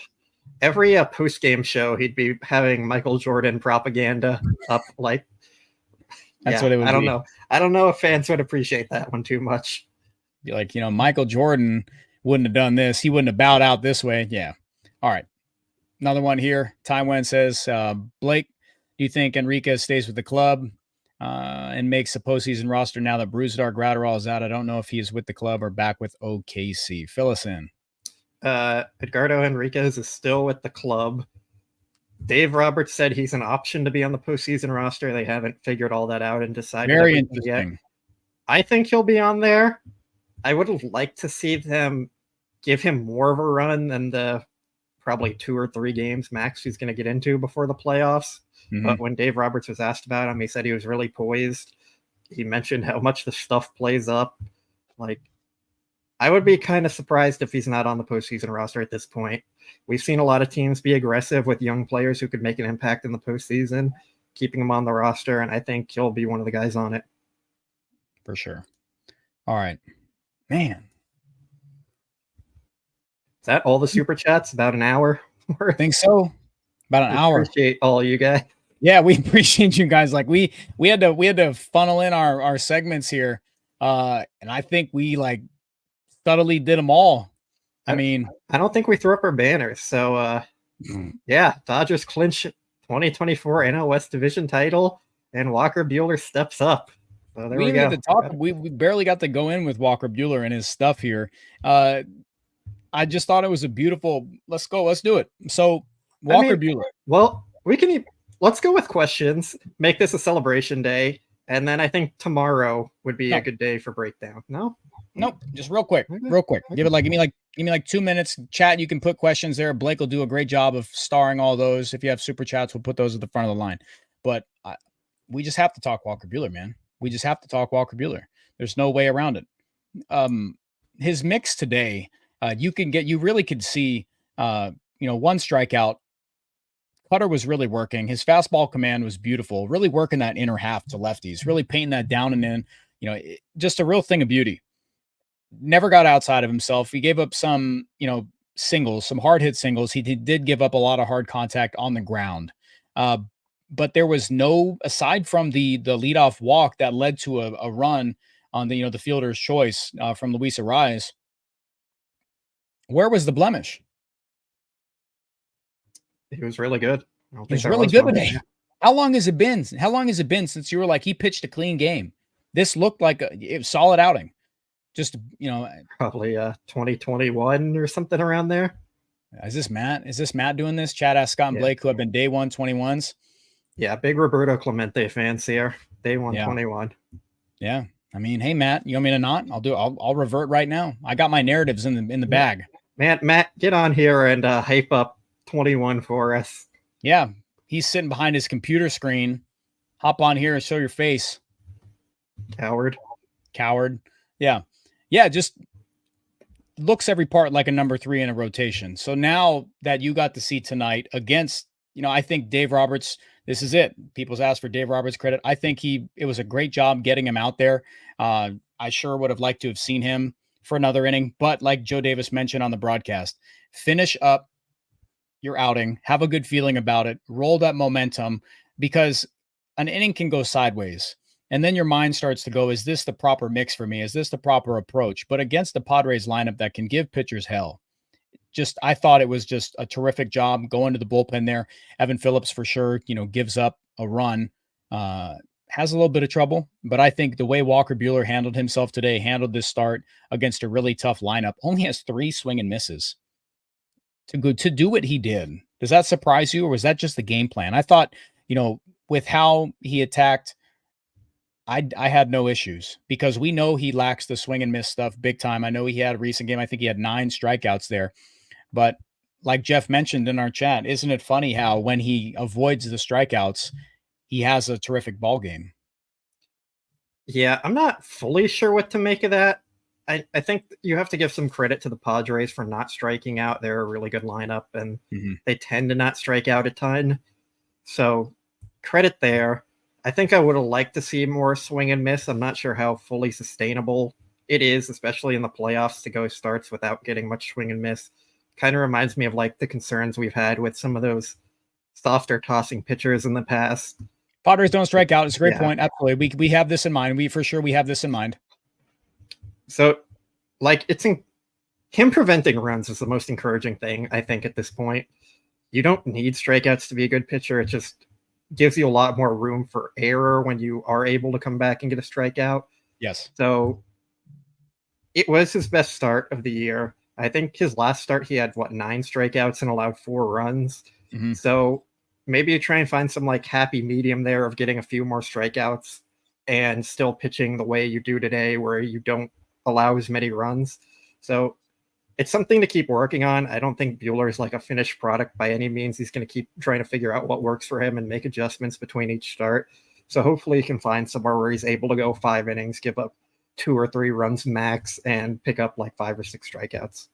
every post-game show, he'd be having Michael Jordan propaganda up. Like, that's what it would be. I don't know if fans would appreciate that one too much. Be like, Michael Jordan wouldn't have done this. He wouldn't have bowed out this way. Yeah. All right. Another one here. Taiwan says, Blake, do you think Enriquez stays with the club and makes a postseason roster now that Brusdar Graterol is out? I don't know if he is with the club or back with OKC. Fill us in. Edgardo Enriquez is still with the club. Dave Roberts said he's an option to be on the postseason roster. They haven't figured all that out and decided. Very interesting. Yet. I think he'll be on there. I would like to see them give him more of a run than the probably 2 or 3 games max he's going to get into before the playoffs. Mm-hmm. But when Dave Roberts was asked about him, he said he was really poised. He mentioned how much the stuff plays up. Like, I would be kind of surprised if he's not on the postseason roster at this point. We've seen a lot of teams be aggressive with young players who could make an impact in the postseason, keeping them on the roster, and I think he'll be one of the guys on it. For sure. All right. Man. Is that all the super chats? About an hour? I think so. About an hour. Appreciate all you guys. Yeah, we appreciate you guys. Like we had to funnel in our segments here. And I think we like subtly did them all. I mean, I don't think we threw up our banners. So yeah, Dodgers clinch 2024 NL West division title, and Walker Buehler steps up. So there we go. We barely got to go in with Walker Buehler and his stuff here. I just thought it was a beautiful. Let's go. Let's do it. So Walker Buehler. Well, let's go with questions. Make this a celebration day, and then I think tomorrow would be a good day for breakdown. No. Nope. Just real quick. Give me like 2 minutes. Chat. You can put questions there. Blake will do a great job of starring all those. If you have super chats, we'll put those at the front of the line. But we just have to talk Walker Buehler, man. We just have to talk Walker Buehler. There's no way around it. His mix today, you really could see, one strikeout. Putter was really working. His fastball command was beautiful. Really working that inner half to lefties. Really painting that down and in. Just a real thing of beauty. Never got outside of himself. He gave up some, singles, some hard hit singles. He did give up a lot of hard contact on the ground. But there was no, aside from the leadoff walk that led to a run on the fielder's choice from Luis Arraez. Where was the blemish? He was really good. He was really good today. How long has it been? How long has it been since you were like, he pitched a clean game? This looked like a solid outing. Just, probably 2021 or something around there. Is this Matt? Is this Matt doing this? Chat asked Scott and Blake, who have been day 121s. Yeah, big Roberto Clemente fans here. Day 121. Yeah. I mean, hey Matt, you want me to not? I'll revert right now. I got my narratives in the bag. Matt, get on here and hype up 21 for us. Yeah. He's sitting behind his computer screen. Hop on here and show your face. Coward. Yeah. Yeah. Just looks every part like a number 3 in a rotation. So now that you got to see tonight against, I think Dave Roberts, this is it. People's asked for Dave Roberts credit. I think it was a great job getting him out there. I sure would have liked to have seen him for another inning, but like Joe Davis mentioned on the broadcast, finish up your outing, have a good feeling about it, roll that momentum, because an inning can go sideways. And then your mind starts to go, is this the proper mix for me? Is this the proper approach? But against the Padres lineup that can give pitchers hell, I thought it was just a terrific job going to the bullpen there. Evan Phillips for sure, gives up a run, has a little bit of trouble, but I think the way Walker Buehler handled himself today, handled this start against a really tough lineup, only has 3 swing and misses to do what he did. Does that surprise you, or was that just the game plan? I thought, with how he attacked, I had no issues, because we know he lacks the swing and miss stuff big time. I know he had a recent game. I think he had 9 strikeouts there. But like Jeff mentioned in our chat, isn't it funny how when he avoids the strikeouts, he has a terrific ball game? Yeah, I'm not fully sure what to make of that. I think you have to give some credit to the Padres for not striking out. They're a really good lineup, and they tend to not strike out a ton. So credit there. I think I would have liked to see more swing and miss. I'm not sure how fully sustainable it is, especially in the playoffs, to go starts without getting much swing and miss. Kind of reminds me of like the concerns we've had with some of those softer tossing pitchers in the past. Padres don't strike out. It's a great point. Absolutely. We have this in mind. We have this in mind. So like him preventing runs is the most encouraging thing, I think, at this point. You don't need strikeouts to be a good pitcher. It just gives you a lot more room for error when you are able to come back and get a strikeout. Yes. So it was his best start of the year. I think his last start, he had 9 strikeouts and allowed 4 runs. So maybe you try and find some like happy medium there of getting a few more strikeouts and still pitching the way you do today, where you don't allow as many runs. So it's something to keep working on. I don't think Buehler is like a finished product by any means. He's going to keep trying to figure out what works for him and make adjustments between each start. So hopefully he can find somewhere where he's able to go 5 innings, give up 2 or 3 runs max, and pick up like 5 or 6 strikeouts.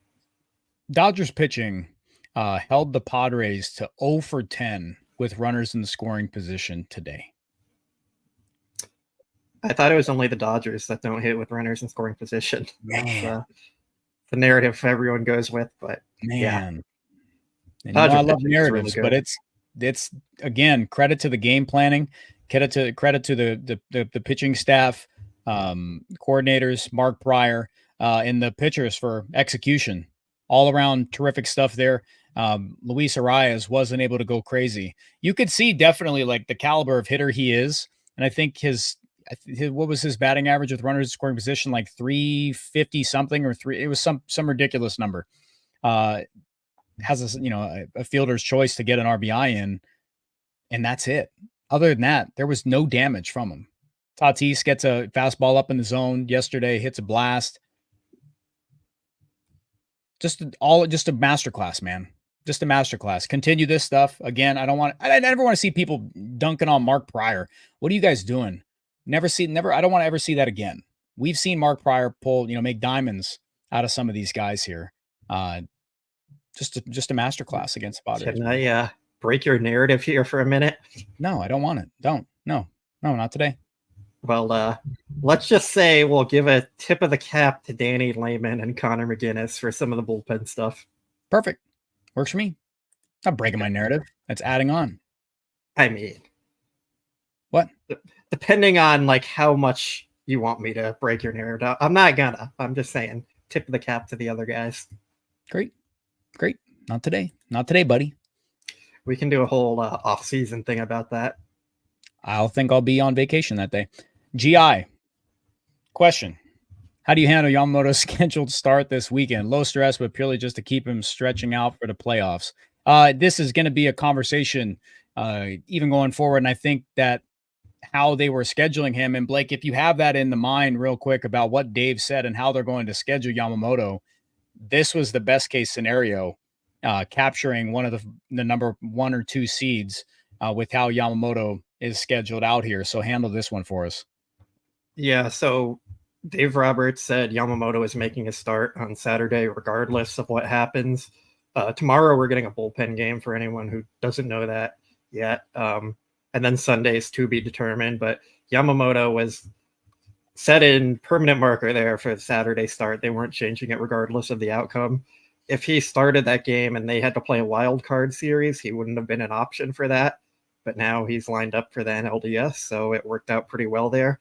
Dodgers pitching held the Padres to 0 for 10 with runners in the scoring position today. I thought it was only the Dodgers that don't hit with runners in scoring position. Man. The narrative everyone goes with, but man. Yeah. And I love narratives, really, but it's again, credit to the game planning, credit to the pitching staff, coordinators, Mark Pryor, and the pitchers for execution. All around terrific stuff there. Luis Arias wasn't able to go crazy. You could see definitely like the caliber of hitter he is. And I think what was his batting average with runners in scoring position? Like 350 something or it was some ridiculous number. Has a fielder's choice to get an RBI in, and that's it. Other than that, there was no damage from him. Tatis gets a fastball up in the zone yesterday, hits a blast. Just a masterclass, man. Just a masterclass. Continue this stuff. Again, I never want to see people dunking on Mark Pryor. What are you guys doing? I don't want to ever see that again. We've seen Mark Pryor make diamonds out of some of these guys here. Just a masterclass against the Padres. Can I break your narrative here for a minute? No, I don't want it. No, not today. Well, let's just say we'll give a tip of the cap to Danny Lehman and Connor McGinnis for some of the bullpen stuff. Perfect. Works for me. Not breaking my narrative. That's adding on. I mean, what? Depending on like how much you want me to break your narrative, I'm not gonna. I'm just saying, tip of the cap to the other guys. Great. Not today, buddy. We can do a whole off-season thing about that. I'll be on vacation that day. GI question: how do you handle Yamamoto's scheduled start this weekend? Low stress, but purely just to keep him stretching out for the playoffs. This is going to be a conversation even going forward, and I think that how they were scheduling him, and Blake, if you have that in the mind real quick about what Dave said and how they're going to schedule Yamamoto, this was the best case scenario, capturing one of the number 1 or 2 seeds with how Yamamoto is scheduled out here. So handle this one for us. Yeah. So Dave Roberts said Yamamoto is making a start on Saturday, regardless of what happens. Tomorrow we're getting a bullpen game for anyone who doesn't know that yet. And then Sunday's to be determined, but Yamamoto was set in permanent marker there for the Saturday start. They weren't changing it regardless of the outcome. If he started that game and they had to play a wild card series, he wouldn't have been an option for that. But now he's lined up for the NLDS, so it worked out pretty well there.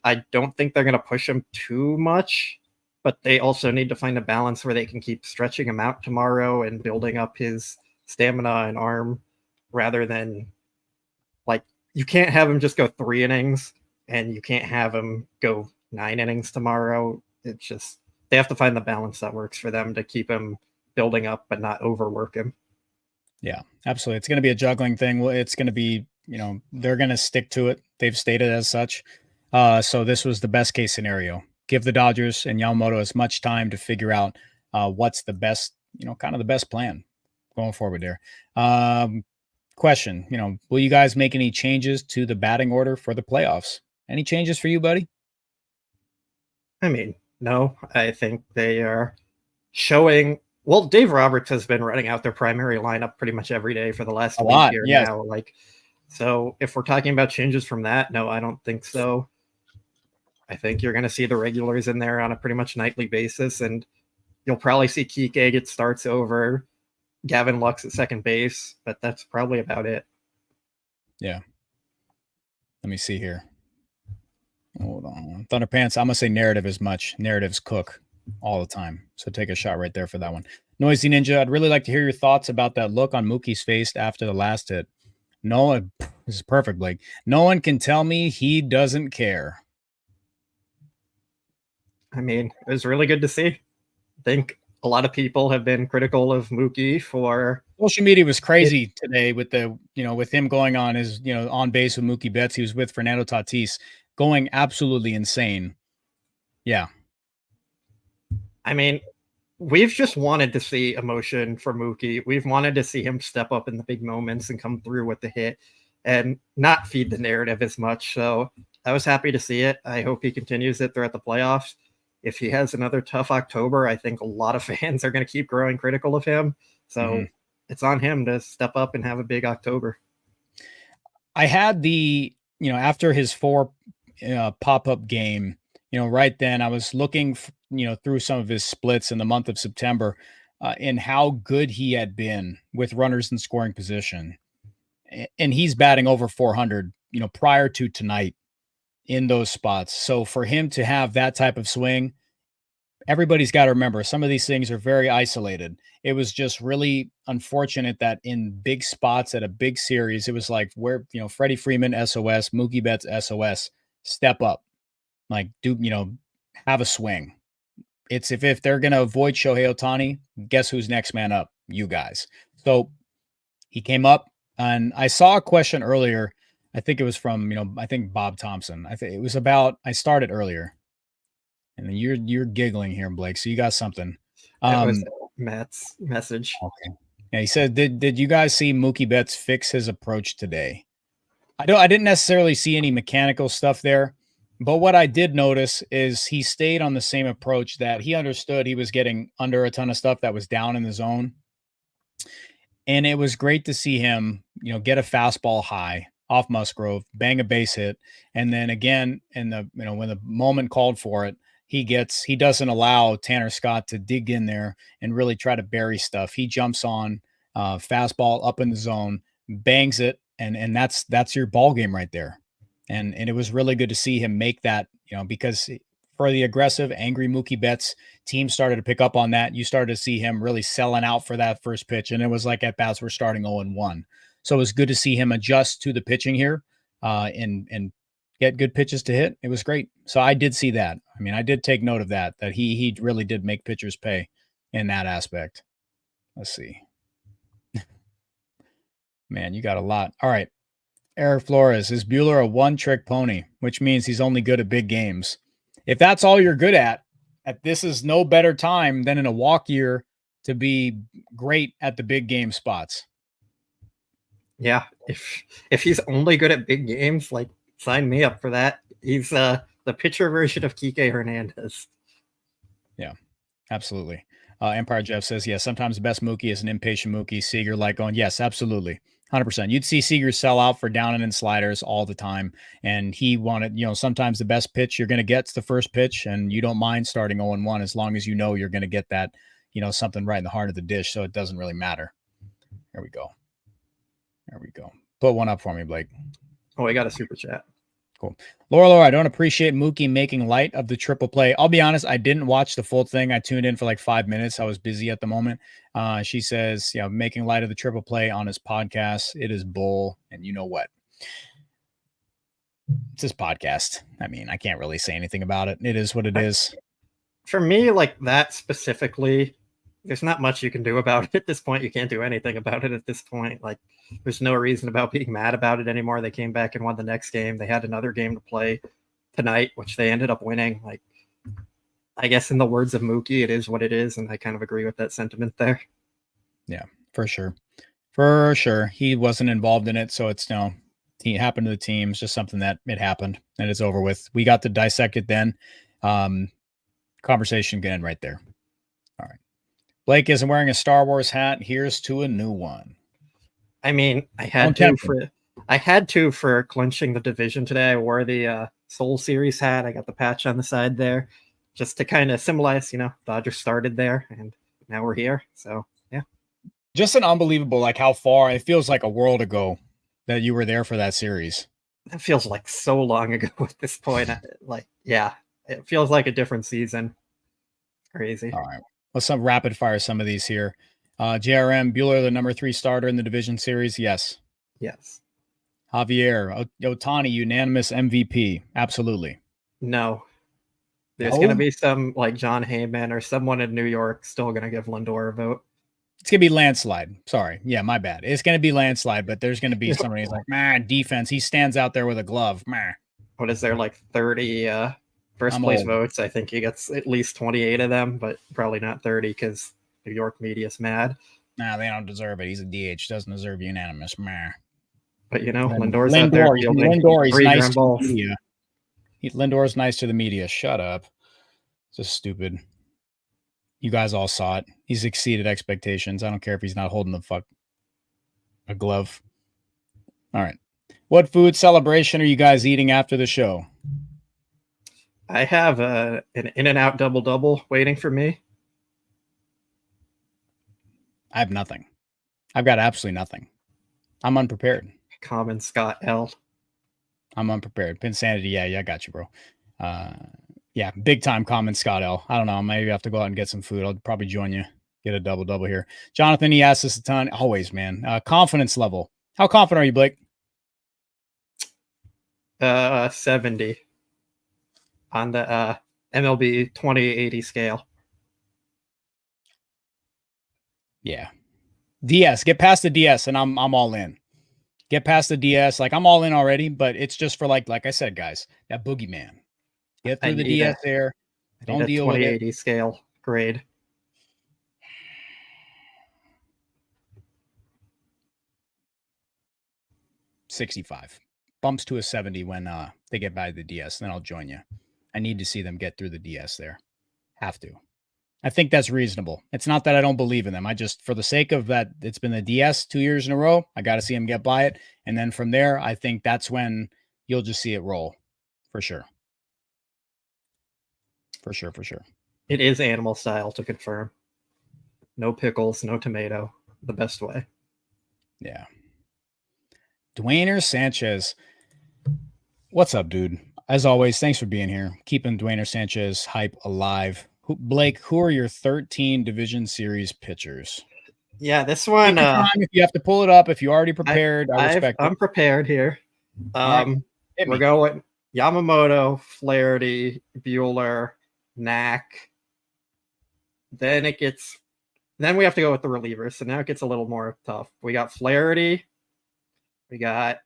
I don't think they're going to push him too much, but they also need to find a balance where they can keep stretching him out tomorrow and building up his stamina and arm, rather than like, you can't have him just go 3 innings and you can't have him go 9 innings tomorrow. It's just, they have to find the balance that works for them to keep him building up but not overwork him. Yeah, absolutely. It's going to be a juggling thing. It's going to be, they're going to stick to it. They've stated as such. So this was the best case scenario. Give the Dodgers and Yamamoto as much time to figure out what's the best, kind of the best plan going forward there. Question, will you guys make any changes to the batting order for the playoffs? Any changes for you, buddy? I mean, no, I think they are showing. Well, Dave Roberts has been running out their primary lineup pretty much every day for the last week here now. So if we're talking about changes from that, no, I don't think so. I think you're going to see the regulars in there on a pretty much nightly basis, and you'll probably see Kike get starts over Gavin Lux at second base, but that's probably about it. Yeah. Let me see here. Hold on. Thunderpants, I'm going to say narrative as much. Narratives cook all the time. So take a shot right there for that one. Noisy Ninja, I'd really like to hear your thoughts about that look on Mookie's face after the last hit. This is perfect, Blake. No one can tell me he doesn't care. I mean, it was really good to see. I think a lot of people have been critical of Mookie for social media was crazy today with with him going on his, on base with Mookie Betts. He was with Fernando Tatis, going absolutely insane. Yeah. I mean, we've just wanted to see emotion for Mookie. We've wanted to see him step up in the big moments and come through with the hit and not feed the narrative as much. So I was happy to see it. I hope he continues it throughout the playoffs. If he has another tough October, I think a lot of fans are going to keep growing critical of him. So it's on him to step up and have a big October. I had after his 4 pop-up game, right then I was looking, through some of his splits in the month of September and how good he had been with runners in scoring position. and he's batting over 400, prior to tonight in those spots. So for him to have that type of swing, everybody's got to remember some of these things are very isolated. It was just really unfortunate that in big spots at a big series, it was like where, Freddie Freeman, SOS, Mookie Betts, SOS, step up, like have a swing. It's if they're going to avoid Shohei Ohtani, guess who's next man up? You guys. So he came up, and I saw a question earlier. I think it was from, I think Bob Thompson. I think it was about, I started earlier. And then you're giggling here, Blake. So you got something. That was Matt's message. Okay. Yeah, he said, did you guys see Mookie Betts fix his approach today? I didn't necessarily see any mechanical stuff there, but what I did notice is he stayed on the same approach that he understood he was getting under a ton of stuff that was down in the zone. And it was great to see him, get a fastball high off Musgrove, bang a base hit. And then again, in the, when the moment called for it, he doesn't allow Tanner Scott to dig in there and really try to bury stuff. He jumps on fastball up in the zone, bangs it. And that's your ball game right there. And it was really good to see him make that, because for the aggressive, angry Mookie Betts, teams started to pick up on that. You started to see him really selling out for that first pitch. And it was like at bats were starting 0-1. So it was good to see him adjust to the pitching here and get good pitches to hit. It was great. So I did see that. I mean, I did take note of that he really did make pitchers pay in that aspect. Let's see. Man, you got a lot. All right. Eric Flores, is Buehler a one-trick pony, which means he's only good at big games? If that's all you're good at, this is no better time than in a walk year to be great at the big game spots. Yeah, if he's only good at big games, like, sign me up for that. He's the pitcher version of Kike Hernandez. Yeah, absolutely. Empire Jeff says, yeah, sometimes the best Mookie is an impatient Mookie. Seager like going, yes, absolutely. 100%. You'd see Seager sell out for down and in sliders all the time. And he wanted, sometimes the best pitch you're going to get is the first pitch, and you don't mind starting 0-1 as long as you're going to get that, something right in the heart of the dish. So it doesn't really matter. There we go. Put one up for me, Blake. Oh, I got a super chat. Cool. Laura, I don't appreciate Mookie making light of the triple play. I'll be honest, I didn't watch the full thing. I tuned in for like 5 minutes. I was busy at the moment. She says, making light of the triple play on his podcast. It is bull. And you know what? It's his podcast. I mean, I can't really say anything about it. It is what it is. For me, like that specifically, there's not much you can do about it at this point. You can't do anything about it at this point. Like, there's no reason about being mad about it anymore. They came back and won the next game. They had another game to play tonight, which they ended up winning. Like, I guess in the words of Mookie, it is what it is. And I kind of agree with that sentiment there. Yeah, for sure. For sure. He wasn't involved in it. So it's he happened to the team. It's just something that it happened and it's over with. We got to dissect it then. Conversation can end right there. All right. Blake isn't wearing a Star Wars hat. Here's to a new one. I mean, I had to for clinching the division today. I wore the Soul Series hat. I got the patch on the side there just to kind of symbolize, Dodgers started there and now we're here. So, yeah. Just an unbelievable, like how far it feels like a world ago that you were there for that series. That feels like so long ago at this point. Yeah, it feels like a different season. Crazy. All right. Let's rapid fire some of these here. JRM, Buehler, the number 3 starter in the division series. Yes. Javier, Ohtani, unanimous MVP. Absolutely. No. There's going to be some like John Heyman or someone in New York still going to give Lindor a vote. It's going to be landslide. Sorry. Yeah, my bad. It's going to be landslide, but there's going to be somebody who's like, man, defense. He stands out there with a glove. Man. What is there, like 30 first place votes? I think he gets at least 28 of them, but probably not 30 because New York media's mad. Nah, they don't deserve it. He's a DH. Doesn't deserve unanimous. Meh. But Lindor's out there fielding Lindor, nice to the media. Lindor's nice to the media. Shut up. It's just stupid. You guys all saw it. He's exceeded expectations. I don't care if he's not holding a glove. All right. What food celebration are you guys eating after the show? I have an In-N-Out double-double waiting for me. I have nothing. I've got absolutely nothing. I'm unprepared. Common Scott L. I'm unprepared. Pinsanity. Yeah, I got you, bro. Yeah, big time common Scott L. I don't know. Maybe I have to go out and get some food. I'll probably join you. Get a double here. Jonathan, he asks us a ton. Always, man. Confidence level. How confident are you, Blake? 70 on the MLB 2080 scale. Yeah. DS. Get past the DS, and I'm all in. Get past the DS. Like, I'm all in already, but it's just for like I said, guys, that boogeyman. Get through the DS there. Don't deal with it. 2080 scale grade. $65. Bumps to a 70 when they get by the DS. Then I'll join you. I need to see them get through the DS there. Have to. I think that's reasonable. It's not that I don't believe in them. I just, for the sake of that, it's been the DS 2 years in a row. I got to see them get by it. And then from there, I think that's when you'll just see it roll. For sure. For sure. It is animal style, to confirm. No pickles, no tomato. The best way. Yeah. Dwayner Sanchez. What's up, dude? As always, thanks for being here. Keeping Dwayner Sanchez hype alive. Blake, who are your 13 Division Series pitchers? Yeah, this one. If you have to pull it up, if you already prepared, I respect it. I'm prepared here. Right. We're going Yamamoto, Flaherty, Buehler, Knack. Then we have to go with the relievers. So now it gets a little more tough. We got Flaherty. We got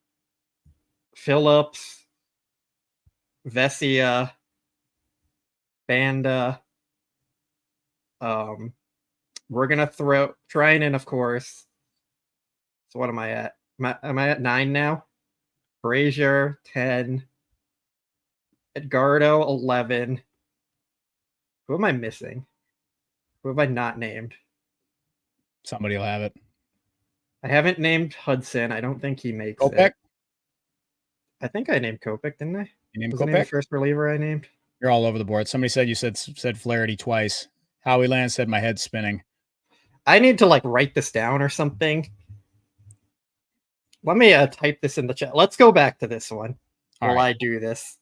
Phillips, Vesia, Banda. We're gonna throw Trinan, of course. So what am I at? Am I at 9 now? Brazier 10, Edgardo 11. Who am I missing? Who have I not named? Somebody will have it. I haven't named Hudson. I don't think he makes Kopech? it. I think I named Kopech, didn't I? You named Wasn't Kopech? he the first reliever I named? You're all over the board. Somebody said you said Flaherty twice. Howie Land said my head's spinning. I need to write this down or something. Let me type this in the chat. Let's go back to this one while I do this.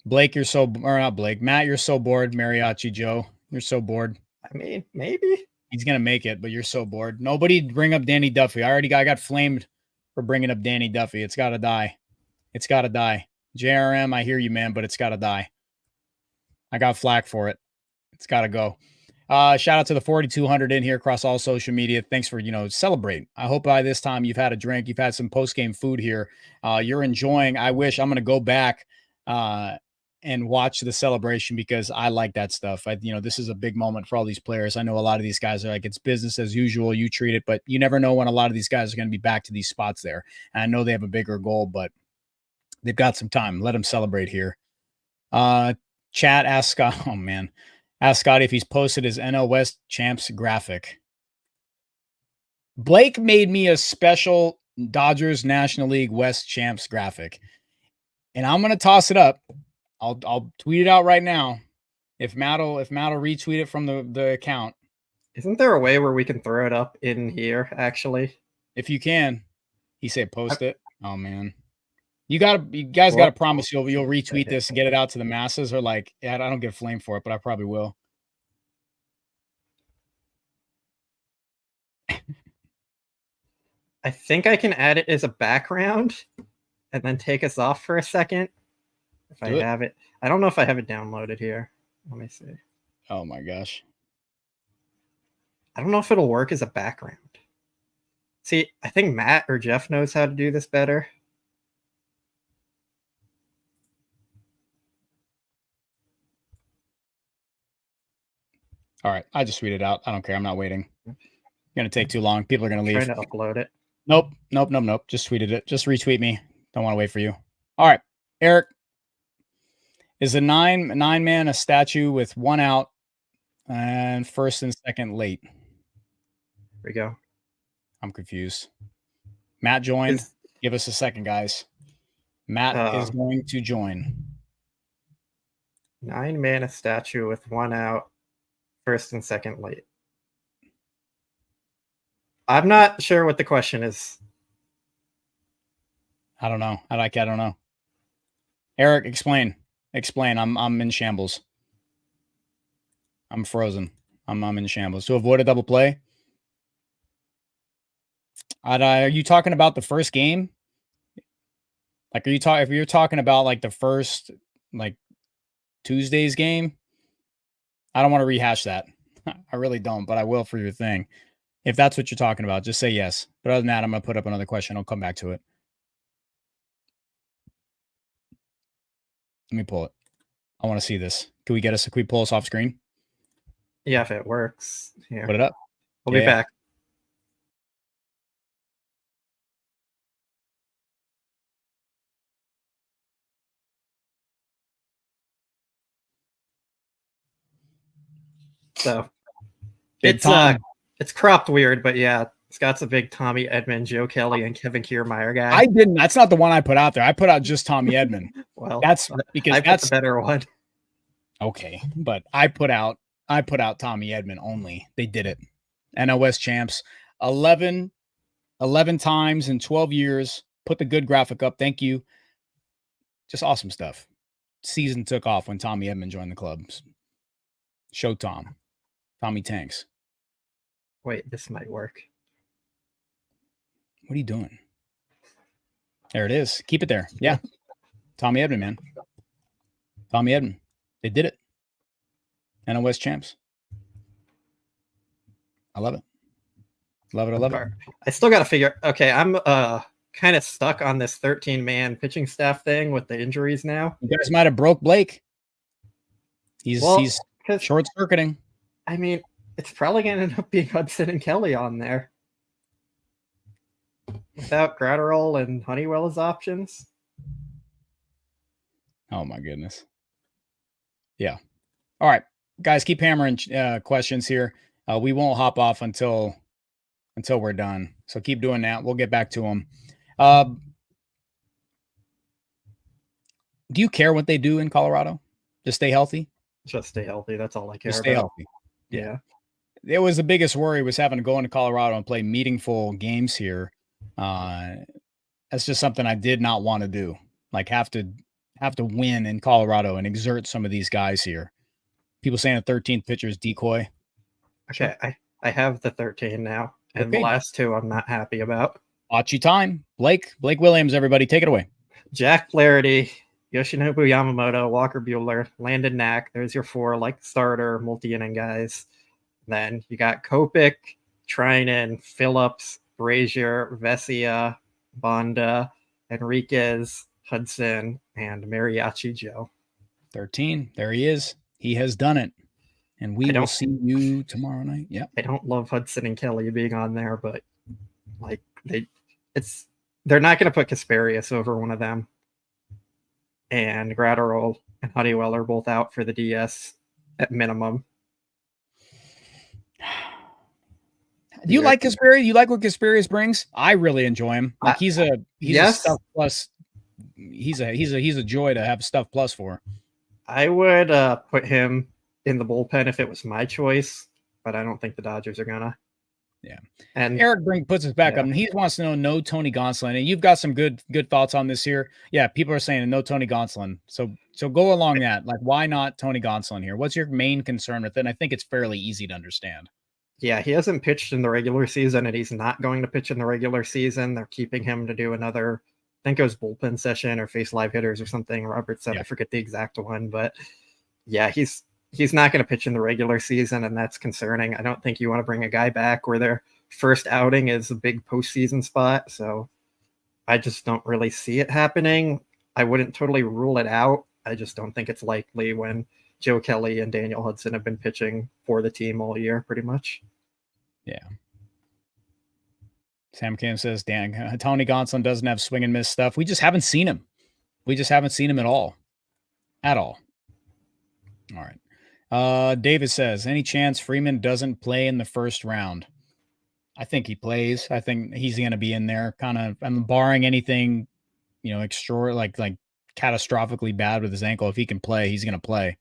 Blake, not Blake. Matt, you're so bored. Mariachi Joe, you're so bored. I mean, maybe. He's going to make it, but you're so bored. Nobody bring up Danny Duffy. I got flamed for bringing up Danny Duffy. It's got to die. It's got to die. JRM, I hear you, man, but it's got to die. I got flack for it. It's got to go. Shout out to the 4,200 in here across all social media. Thanks for, celebrate. I hope by this time you've had a drink. You've had some post-game food here. You're enjoying. I'm going to go back and watch the celebration because I like that stuff. This is a big moment for all these players. I know a lot of these guys are like, it's business as usual. You treat it, but you never know when a lot of these guys are going to be back to these spots there. And I know they have a bigger goal, but they've got some time. Let them celebrate here. Chat asks Scott, ask Scotty if he's posted his NL West champs graphic. Blake made me a special Dodgers National League West champs graphic, and I'm going to toss it up. I'll tweet it out right now. If Matt'll retweet it from the account. Isn't there a way where we can throw it up in here, actually? If you can. He said post it. Oh, man. You guys got to promise you'll retweet this and get it out to the masses, or I don't get flame for it, but I probably will. I think I can add it as a background and then take us off for a second. If I have it. I don't know if I have it downloaded here. Let me see. Oh my gosh. I don't know if it'll work as a background. See, I think Matt or Jeff knows how to do this better. All right. I just tweeted out. I don't care. I'm not waiting. It's going to take too long. People are going to leave. Trying to upload it. Nope. Just tweeted it. Just retweet me. Don't want to wait for you. All right. Eric, is a nine man a statue with one out and first and second late? Here we go. I'm confused. Matt joined. Give us a second, guys. Matt is going to join. 9-man a statue with one out, first and second late. I'm not sure what the question is. I don't know. I don't know. Eric, explain. Explain. I'm in shambles. I'm frozen. I'm in shambles. To avoid a double play. Are you talking about the first game? Like, if you're talking about like the first, like Tuesday's game, I don't want to rehash that. I really don't, but I will for your thing. If that's what you're talking about, just say yes. But other than that, I'm going to put up another question. I'll come back to it. Let me pull it. I want to see this. Can we pull us off screen? Yeah, if it works. Here. Put it up. We'll be back. So it's cropped weird, but yeah, Scott's a big Tommy Edman, Joe Kelly, and Kevin Kiermaier guy. I didn't. That's not the one I put out there. I put out just Tommy Edman. Well, that's because I put the better one. Okay, but I put out Tommy Edman only. They did it. NOS champs, 11 times in 12 years. Put the good graphic up. Thank you. Just awesome stuff. Season took off when Tommy Edman joined the club. Show Tommy Tanks. Wait, this might work. What are you doing? There it is. Keep it there. Yeah. Tommy Edman, man. Tommy Edman. They did it. NOS champs. I love it. Love it. I love it. I still got to figure. Okay, I'm kind of stuck on this 13-man pitching staff thing with the injuries now. You guys might have broke Blake. He's short circuiting. I mean, it's probably going to end up being Hudson and Kelly on there without Graterol and Honeywell as options. Oh my goodness. Yeah. All right, guys, keep hammering questions here. We won't hop off until we're done. So keep doing that. We'll get back to them. Do you care what they do in Colorado? Just stay healthy? Just stay healthy. That's all I care Just stay about. Healthy. Yeah. It was the biggest worry was having to go into Colorado and play meaningful games here. That's just something I did not want to do. Like have to win in Colorado and exert some of these guys here. People saying a 13th pitcher is decoy. Okay, I have the 13 now, and the last two I'm not happy about. Achi time. Blake Williams, everybody, take it away. Jack Flaherty, Yoshinobu Yamamoto, Walker Buehler, Landon Knack. There's your four starter multi-inning guys. Then you got Kopech, Trinan, Phillips, Brazier, Vesia, Bonda, Enriquez, Hudson, and Mariachi Joe. 13. There he is. He has done it. And we will see you tomorrow night. Yeah. I don't love Hudson and Kelly being on there, but they're not going to put Kasparius over one of them. And Graterol and Honeywell are both out for the DS at minimum. Do you like Kasparius? You like what Kasparius brings? I really enjoy him. Like he's a stuff plus. He's a joy to have stuff plus for. I would put him in the bullpen if it was my choice, but I don't think the Dodgers are gonna. Yeah. And Eric puts us back up, and he wants to know no Tony Gonsolin. And you've got some good thoughts on this here. Yeah, people are saying no Tony Gonsolin. So go along that. Like, why not Tony Gonsolin here? What's your main concern with it? And I think it's fairly easy to understand. Yeah, he hasn't pitched in the regular season, and he's not going to pitch in the regular season. They're keeping him to do another, I think it was bullpen session or face live hitters or something. Robert said, I forget the exact one, but yeah, he's not going to pitch in the regular season, and that's concerning. I don't think you want to bring a guy back where their first outing is a big postseason spot. So I just don't really see it happening. I wouldn't totally rule it out. I just don't think it's likely when Joe Kelly and Daniel Hudson have been pitching for the team all year, pretty much. Yeah. Sam Kim says, Dan, Tony Gonsolin doesn't have swing and miss stuff. We just haven't seen him. We just haven't seen him at all. At all. All right. David says, any chance Freeman doesn't play in the first round? I think he plays. I think he's going to be in there kind of, barring anything, extra, like catastrophically bad with his ankle. If he can play, he's going to play.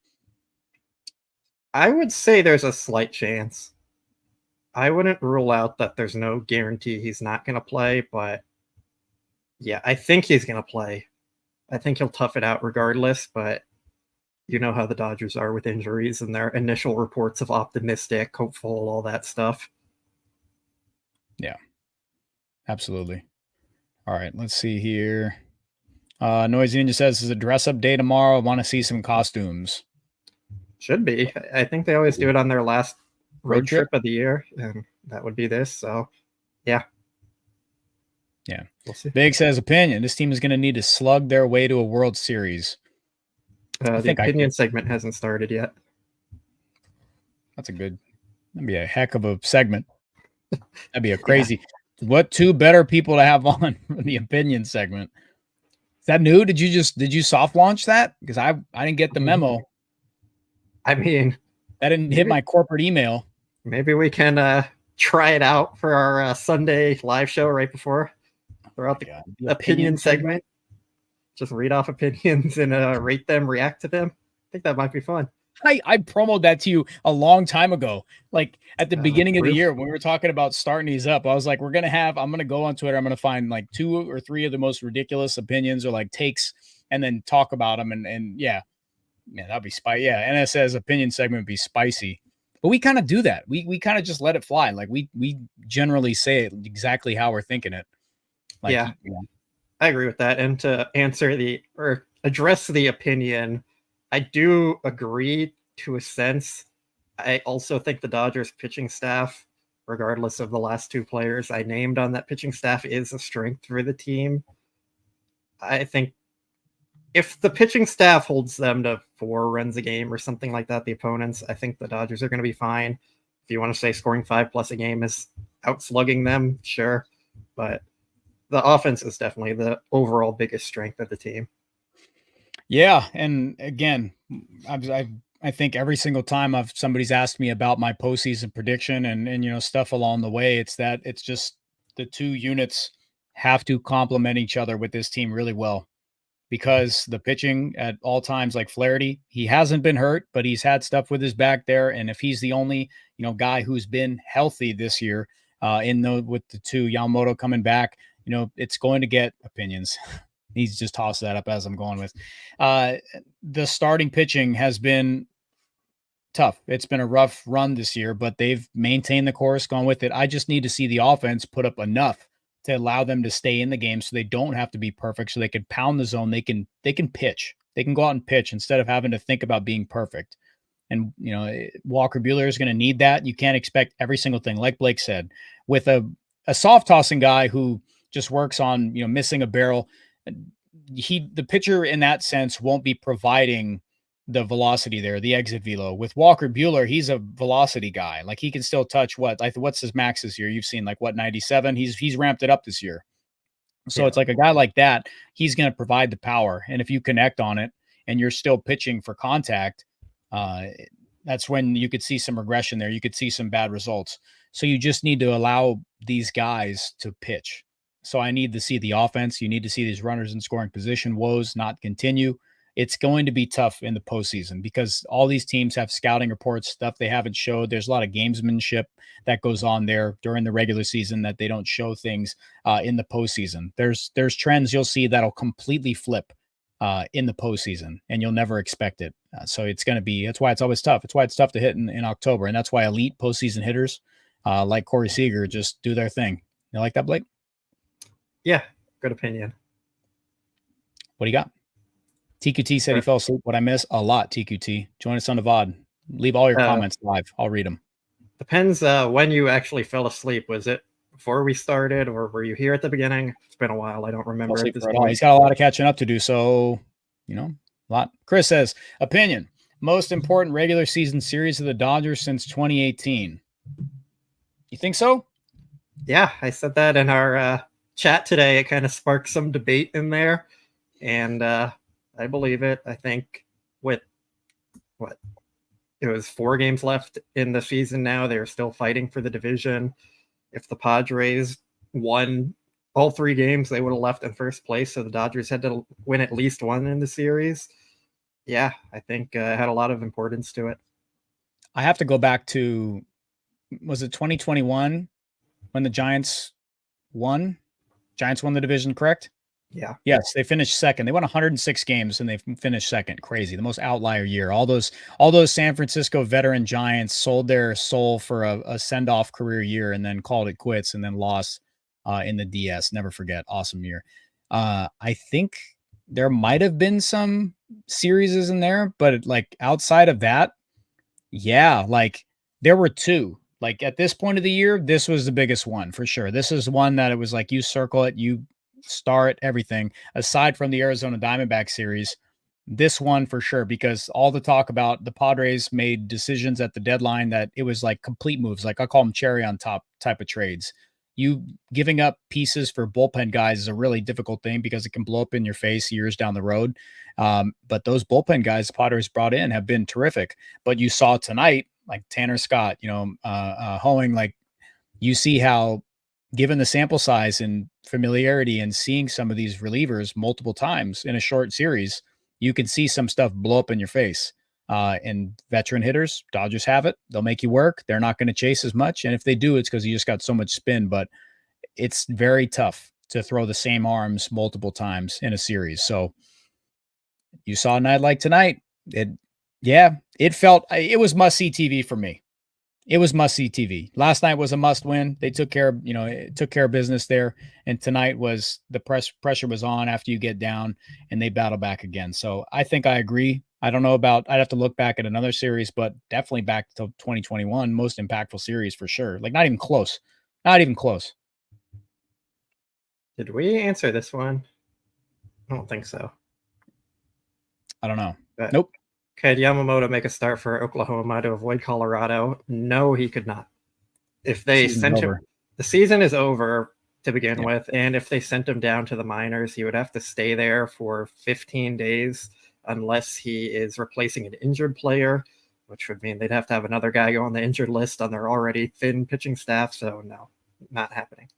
I would say there's a slight chance. I wouldn't rule out that there's no guarantee he's not going to play, but Yeah, I think he's going to play. I think he'll tough it out regardless, but you know how the Dodgers are with injuries and their initial reports of optimistic, hopeful, all that stuff. Yeah, absolutely. All right, let's see here. Noisy Ninja says, "Is a dress up day tomorrow? I want to see some costumes." Should be. I think they always do it on their last road trip? trip of the year, and that would be this. So, yeah. Yeah. We'll see. Big says, "Opinion. This team is going to need to slug their way to a World Series." The opinion segment hasn't started yet. That'd be a heck of a segment. That'd be a crazy. Yeah. What two better people to have on for the opinion segment? Is that new? Did you soft launch that? Because I didn't get the memo. I mean, that didn't hit my corporate email. Maybe we can try it out for our Sunday live show right before. Throughout the opinion segment. Just read off opinions and rate them, react to them. I think that might be fun. I promoted that to you a long time ago. Like at the beginning of the year when we were talking about starting these up, I was like, I'm going to go on Twitter. I'm going to find like 2 or 3 of the most ridiculous opinions or like takes and then talk about them. And yeah, man, that'd be spicy. Yeah. NS's opinion segment would be spicy, but we kind of do that. We kind of just let it fly. Like we generally say it exactly how we're thinking it. Like, yeah, I agree with that. And to address the opinion, I do agree to a sense. I also think the Dodgers pitching staff, regardless of the last 2 players I named on that pitching staff, is a strength for the team. I think if the pitching staff holds them to 4 runs a game or something like that, the opponents, I think the Dodgers are going to be fine. If you want to say scoring 5+ a game is outslugging them, sure. But the offense is definitely the overall biggest strength of the team. Yeah, and again, I think every single time somebody's asked me about my postseason prediction and stuff along the way, it's just the 2 units have to complement each other with this team really well, because the pitching at all times, like Flaherty, he hasn't been hurt, but he's had stuff with his back there, and if he's the only guy who's been healthy this year, with the 2 Yamamoto coming back, it's going to get opinions. He's just tossed that up as I'm going with. The starting pitching has been tough. It's been a rough run this year, but they've maintained the course, gone with it. I just need to see the offense put up enough to allow them to stay in the game so they don't have to be perfect, so they can pound the zone. They can pitch. They can go out and pitch instead of having to think about being perfect. And, Walker Buehler is going to need that. You can't expect every single thing. Like Blake said, with a soft tossing guy who just works on, missing a barrel, the pitcher in that sense won't be providing the velocity there, the exit velo. With Walker Buehler, he's a velocity guy. Like he can still touch what's his max this year? You've seen 97. He's ramped it up this year. So It's like a guy like that, he's going to provide the power. And if you connect on it and you're still pitching for contact, that's when you could see some regression there. You could see some bad results. So you just need to allow these guys to pitch. So I need to see the offense. You need to see these runners in scoring position woes not continue. It's going to be tough in the postseason because all these teams have scouting reports, stuff they haven't showed. There's a lot of gamesmanship that goes on there during the regular season that they don't show things in the postseason. There's trends you'll see that'll completely flip in the postseason, and you'll never expect it. So it's going to be, that's why it's always tough. It's why it's tough to hit in October. And that's why elite postseason hitters like Corey Seager just do their thing. You like that, Blake? Yeah, good opinion. What do you got? TQT said he fell asleep. What I miss? A lot, TQT. Join us on the VOD. Leave all your comments live. I'll read them. Depends when you actually fell asleep. Was it before we started or were you here at the beginning? It's been a while. I don't remember at this point. He's got a lot of catching up to do. So, a lot. Chris says, opinion, most important regular season series of the Dodgers since 2018. You think so? Yeah, I said that in our chat today. It kind of sparked some debate in there. And I believe it. I think with it was 4 games left in the season now. They're still fighting for the division. If the Padres won all 3 games, they would have left in first place. So the Dodgers had to win at least one in the series. Yeah, I think it had a lot of importance to it. I have to go back to, was it 2021 when the Giants won? Giants won the division, correct? Yeah. Yes, they finished second. They won 106 games and they finished second. Crazy. The most outlier year. All those San Francisco veteran Giants sold their soul for a send-off career year and then called it quits and then lost in the DS. Never forget. Awesome year. I think there might have been some series in there, but like outside of that, yeah, like there were two. Like at this point of the year, this was the biggest one for sure. This is one that it was like you circle it, you start everything aside from the Arizona Diamondback series. This one for sure, because all the talk about the Padres made decisions at the deadline that it was like complete moves. Like I call them cherry on top type of trades. You giving up pieces for bullpen guys is a really difficult thing because it can blow up in your face years down the road. But those bullpen guys the Padres brought in have been terrific. But you saw tonight, like Tanner Scott, Hoeing, like you see how given the sample size and familiarity and seeing some of these relievers multiple times in a short series, you can see some stuff blow up in your face. And veteran hitters, Dodgers have it. They'll make you work. They're not going to chase as much. And if they do, it's because you just got so much spin. But it's very tough to throw the same arms multiple times in a series. So you saw a night like tonight. It was must-see TV for me. It was must-see TV. Last night was a must-win. They took care of business there. And tonight was the pressure was on after you get down, and they battle back again. So I think I agree. I don't know about. I'd have to look back at another series, but definitely back to 2021, most impactful series for sure. Like not even close. Not even close. Did we answer this one? I don't think so. I don't know. But nope. Could Yamamoto make a start for Oklahoma to avoid Colorado? No, he could not. If they sent him, the season is over to begin with, and if they sent him down to the minors, he would have to stay there for 15 days unless he is replacing an injured player, which would mean they'd have to have another guy go on the injured list on their already thin pitching staff. So no, not happening.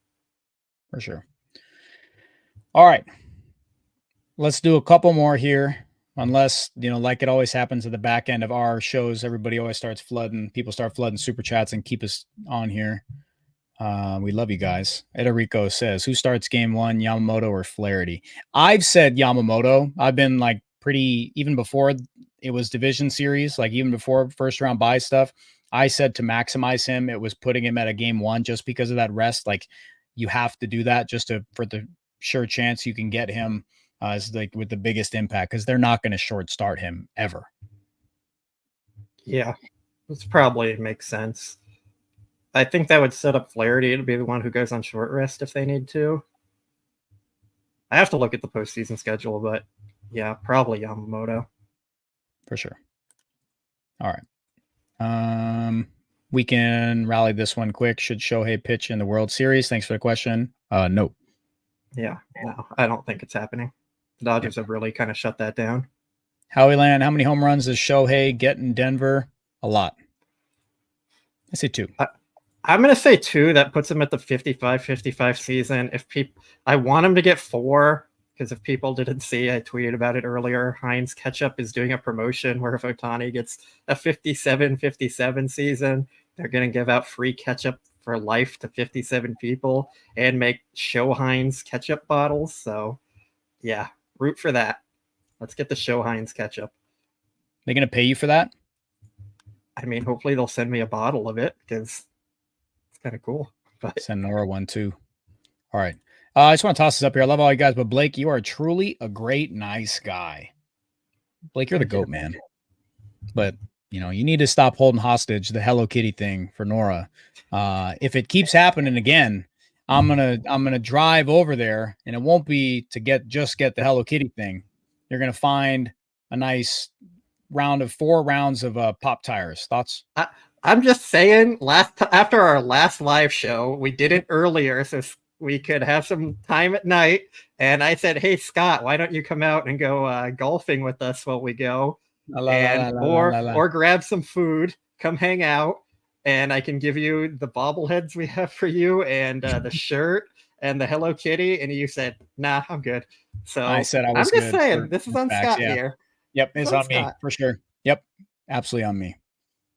For sure. All right. Let's do a couple more here. Unless, like it always happens at the back end of our shows, everybody always starts flooding. People start flooding super chats and keep us on here. We love you guys. Ederico says, who starts game one, Yamamoto or Flaherty? I've said Yamamoto. I've been like pretty, even before it was division series, like even before first round bye stuff, I said to maximize him, it was putting him at a game one just because of that rest. Like you have to do that just for the sure chance you can get him is like with the biggest impact because they're not going to short start him ever. Yeah, this probably makes sense. I think that would set up Flaherty to be the one who goes on short rest if they need to. I have to look at the postseason schedule, but yeah, probably Yamamoto. For sure. All right. We can rally this one quick. Should Shohei pitch in the World Series? Thanks for the question. No. Yeah, no, I don't think it's happening. The Dodgers have really kind of shut that down. Howie Land, how many home runs does Shohei get in Denver? A lot. I say 2. I'm going to say 2. That puts him at the 55-55 season. I want him to get 4 because if people didn't see, I tweeted about it earlier. Heinz Ketchup is doing a promotion where if Ohtani gets a 57-57 season, they're going to give out free ketchup for life to 57 people and make Show Heinz ketchup bottles. So yeah, root for that. Let's get the Show Heinz ketchup. They going to pay you for that? I mean, hopefully they'll send me a bottle of it because it's kind of cool. But send Nora one too. All right. I just want to toss this up here. I love all you guys, but Blake, you are truly a great, nice guy. Blake, you're the GOAT, man. But you need to stop holding hostage the Hello Kitty thing for Nora. If it keeps happening again, I'm gonna drive over there, and it won't be to get the Hello Kitty thing. You're gonna find a nice round of 4 rounds of pop tires. Thoughts? I'm just saying. After our last live show, we did it earlier, so we could have some time at night. And I said, "Hey Scott, why don't you come out and go golfing with us while we go, or grab some food, come hang out." And I can give you the bobbleheads we have for you and the shirt and the Hello Kitty. And you said, nah, I'm good. So I said I'm just saying, this is on Scott here. Yep, it's on me for sure. Yep, absolutely on me.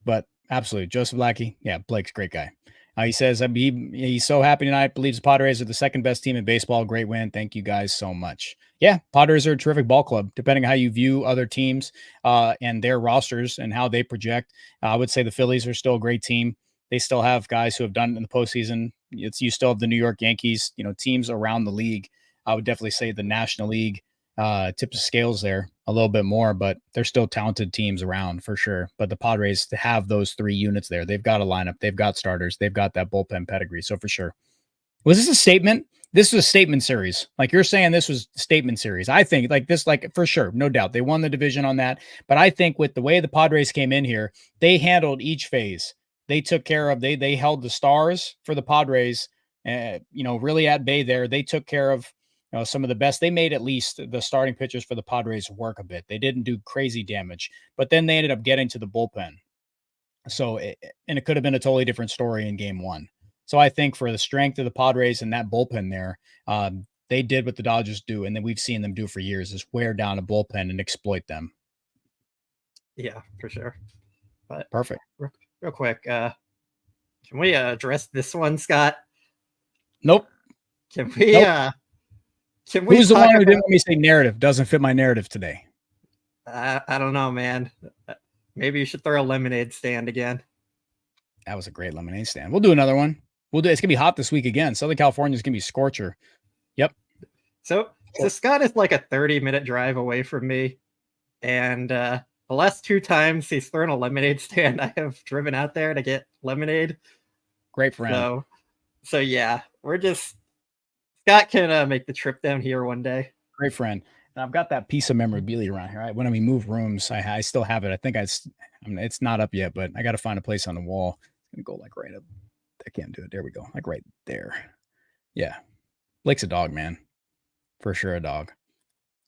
But absolutely, Joseph Lackey. Yeah, Blake's a great guy. He says he's so happy tonight. Believes the Padres are the second best team in baseball. Great win. Thank you guys so much. Yeah, Padres are a terrific ball club. Depending on how you view other teams and their rosters and how they project, I would say the Phillies are still a great team. They still have guys who have done it in the postseason. You still have the New York Yankees. Teams around the league. I would definitely say the National League tips the scales there a little bit more, but they're still talented teams around for sure. But the Padres, to have those three units there, they've got a lineup, they've got starters, they've got that bullpen pedigree. So for sure. Was this a statement? This was a statement series. Like you're saying, this was a statement series. I think for sure, no doubt. They won the division on that. But I think with the way the Padres came in here, they handled each phase. They took care of, they held the stars for the Padres, really at bay there. They took care of some of the best. They made at least the starting pitchers for the Padres work a bit. They didn't do crazy damage, but then they ended up getting to the bullpen. So, and it could have been a totally different story in game one. So I think for the strength of the Padres and that bullpen there, they did what the Dodgers do. And then we've seen them do for years is wear down a bullpen and exploit them. Yeah, for sure. But perfect. Real quick. Can we address this one, Scott? Nope. Can we, nope. Who's the one who didn't let me say narrative? Doesn't fit my narrative today. I don't know, man. Maybe you should throw a lemonade stand again. That was a great lemonade stand. We'll do another one. It's going to be hot this week again. Southern California is going to be scorcher. Yep. So Scott is like a 30-minute drive away from me. And the last 2 times he's thrown a lemonade stand, I have driven out there to get lemonade. Great friend. So yeah, Scott can make the trip down here one day. Great friend. And I've got that piece of memorabilia around here. When we move rooms, I still have it. I think it's not up yet, but I got to find a place on the wall. I'm going to go like right up. I can't do it. There we go. Like right there. Yeah. Blake's a dog, man. For sure a dog.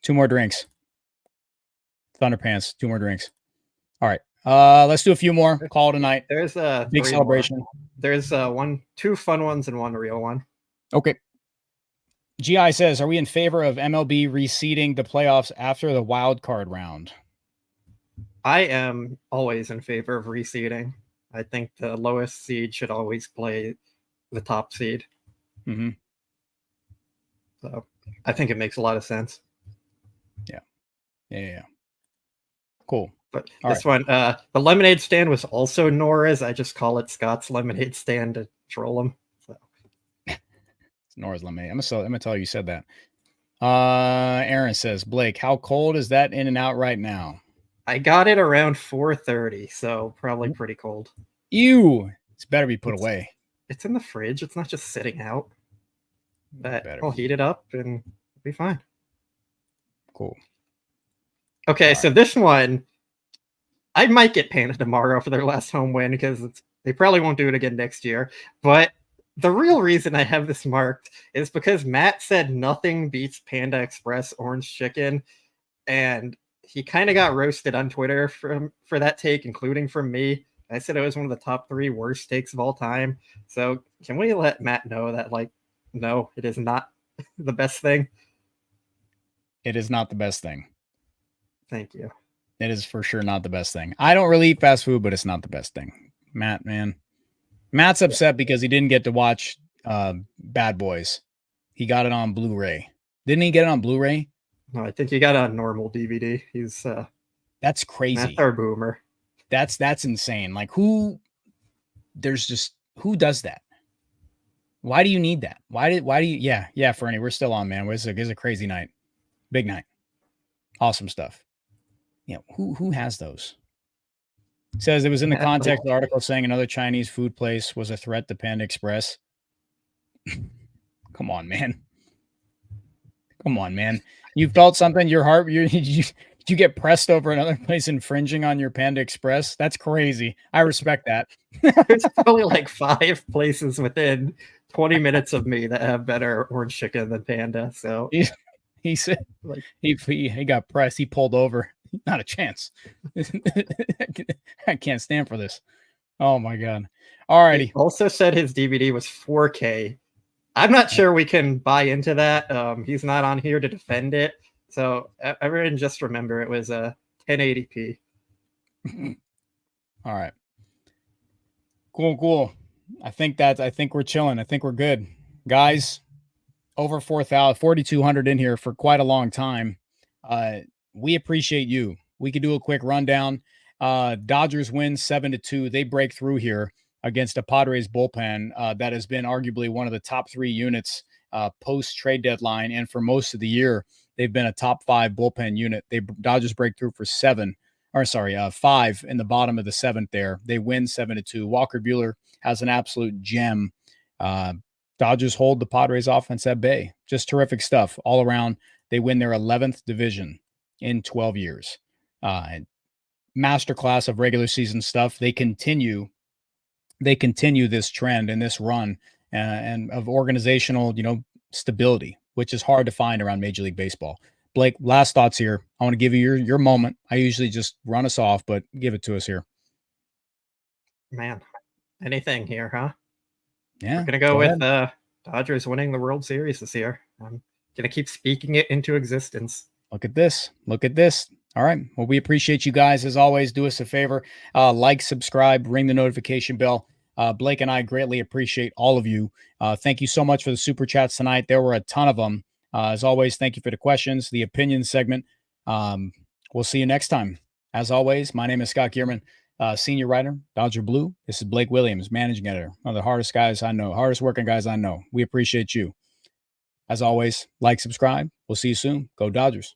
2 more drinks. Thunderpants. 2 more drinks. All right. Let's do a few more. Call it a night. There's a big celebration. More. There's 2 fun ones and 1 real one. Okay. GI says, are we in favor of MLB reseeding the playoffs after the wild card round? I am always in favor of reseeding. I think the lowest seed should always play the top seed. Mm-hmm. So I think it makes a lot of sense. Yeah. Cool. But this one, the lemonade stand was also Nora's. I just call it Scott's lemonade stand to troll him. So. It's Nora's lemonade. I'm gonna tell you said that. Aaron says, Blake, how cold is that in and out right now? I got it around 4:30, so probably pretty cold. Ew. It's better be put away. It's in the fridge. It's not just sitting out. But I'll heat it up and it'll be fine. Cool. Okay, so this one, I might get Panda tomorrow for their last home win because they probably won't do it again next year. But the real reason I have this marked is because Matt said nothing beats Panda Express orange chicken, and he kind of got roasted on Twitter for that take, including from me. I said it was one of the top 3 worst takes of all time. So can we let Matt know that, no, it is not the best thing? It is not the best thing. Thank you. It is for sure not the best thing. I don't really eat fast food, but it's not the best thing. Matt, man. Matt's upset because he didn't get to watch Bad Boys. He got it on Blu-ray. Didn't he get it on Blu-ray? No, I think he got it on normal DVD. He's that's crazy. That's our boomer. That's insane. Like who does that? Why do you need that? Why do you yeah, Fernie, we're still on, man. It's a crazy night. Big night. Awesome stuff. Yeah, who has those? It says it was in the context of the article saying another Chinese food place was a threat to Panda Express. Come on, man. You felt something, your heart, you get pressed over another place infringing on your Panda Express? That's crazy. I respect that. There's probably like 5 places within 20 minutes of me that have better orange chicken than Panda. So he said he got pressed. He pulled over. Not a chance. I can't stand for this. Oh my God. All righty. He also said his DVD was 4K. I'm not sure we can buy into that. He's not on here to defend it. So everyone just remember it was a 1080p. All right. Cool. I think we're chilling. I think we're good. Guys, over 4,200 in here for quite a long time. We appreciate you. We could do a quick rundown. Dodgers win 7-2. They break through here against a Padres bullpen that has been arguably one of the top 3 units post trade deadline, and for most of the year they've been a top 5 bullpen unit. Dodgers break through for 5 in the bottom of the 7th there. They win 7-2. Walker Buehler has an absolute gem. Dodgers hold the Padres offense at bay. Just terrific stuff all around. They win their 11th division in 12 years. Masterclass of regular season stuff. They continue this trend and this run and of organizational, stability, which is hard to find around Major League Baseball. Blake, last thoughts here. I want to give you your moment. I usually just run us off, but give it to us here. Man, anything here, huh? Yeah. We're going to go with Dodgers winning the World Series this year. I'm going to keep speaking it into existence. Look at this. All right. Well, we appreciate you guys. As always, do us a favor. Like, subscribe, ring the notification bell. Blake and I greatly appreciate all of you. Thank you so much for the super chats tonight. There were a ton of them. As always, thank you for the questions, the opinion segment. We'll see you next time. As always, my name is Scott Geirman, senior writer, Dodger Blue. This is Blake Williams, managing editor. One of the hardest working guys I know. We appreciate you. As always, like, subscribe. We'll see you soon. Go Dodgers.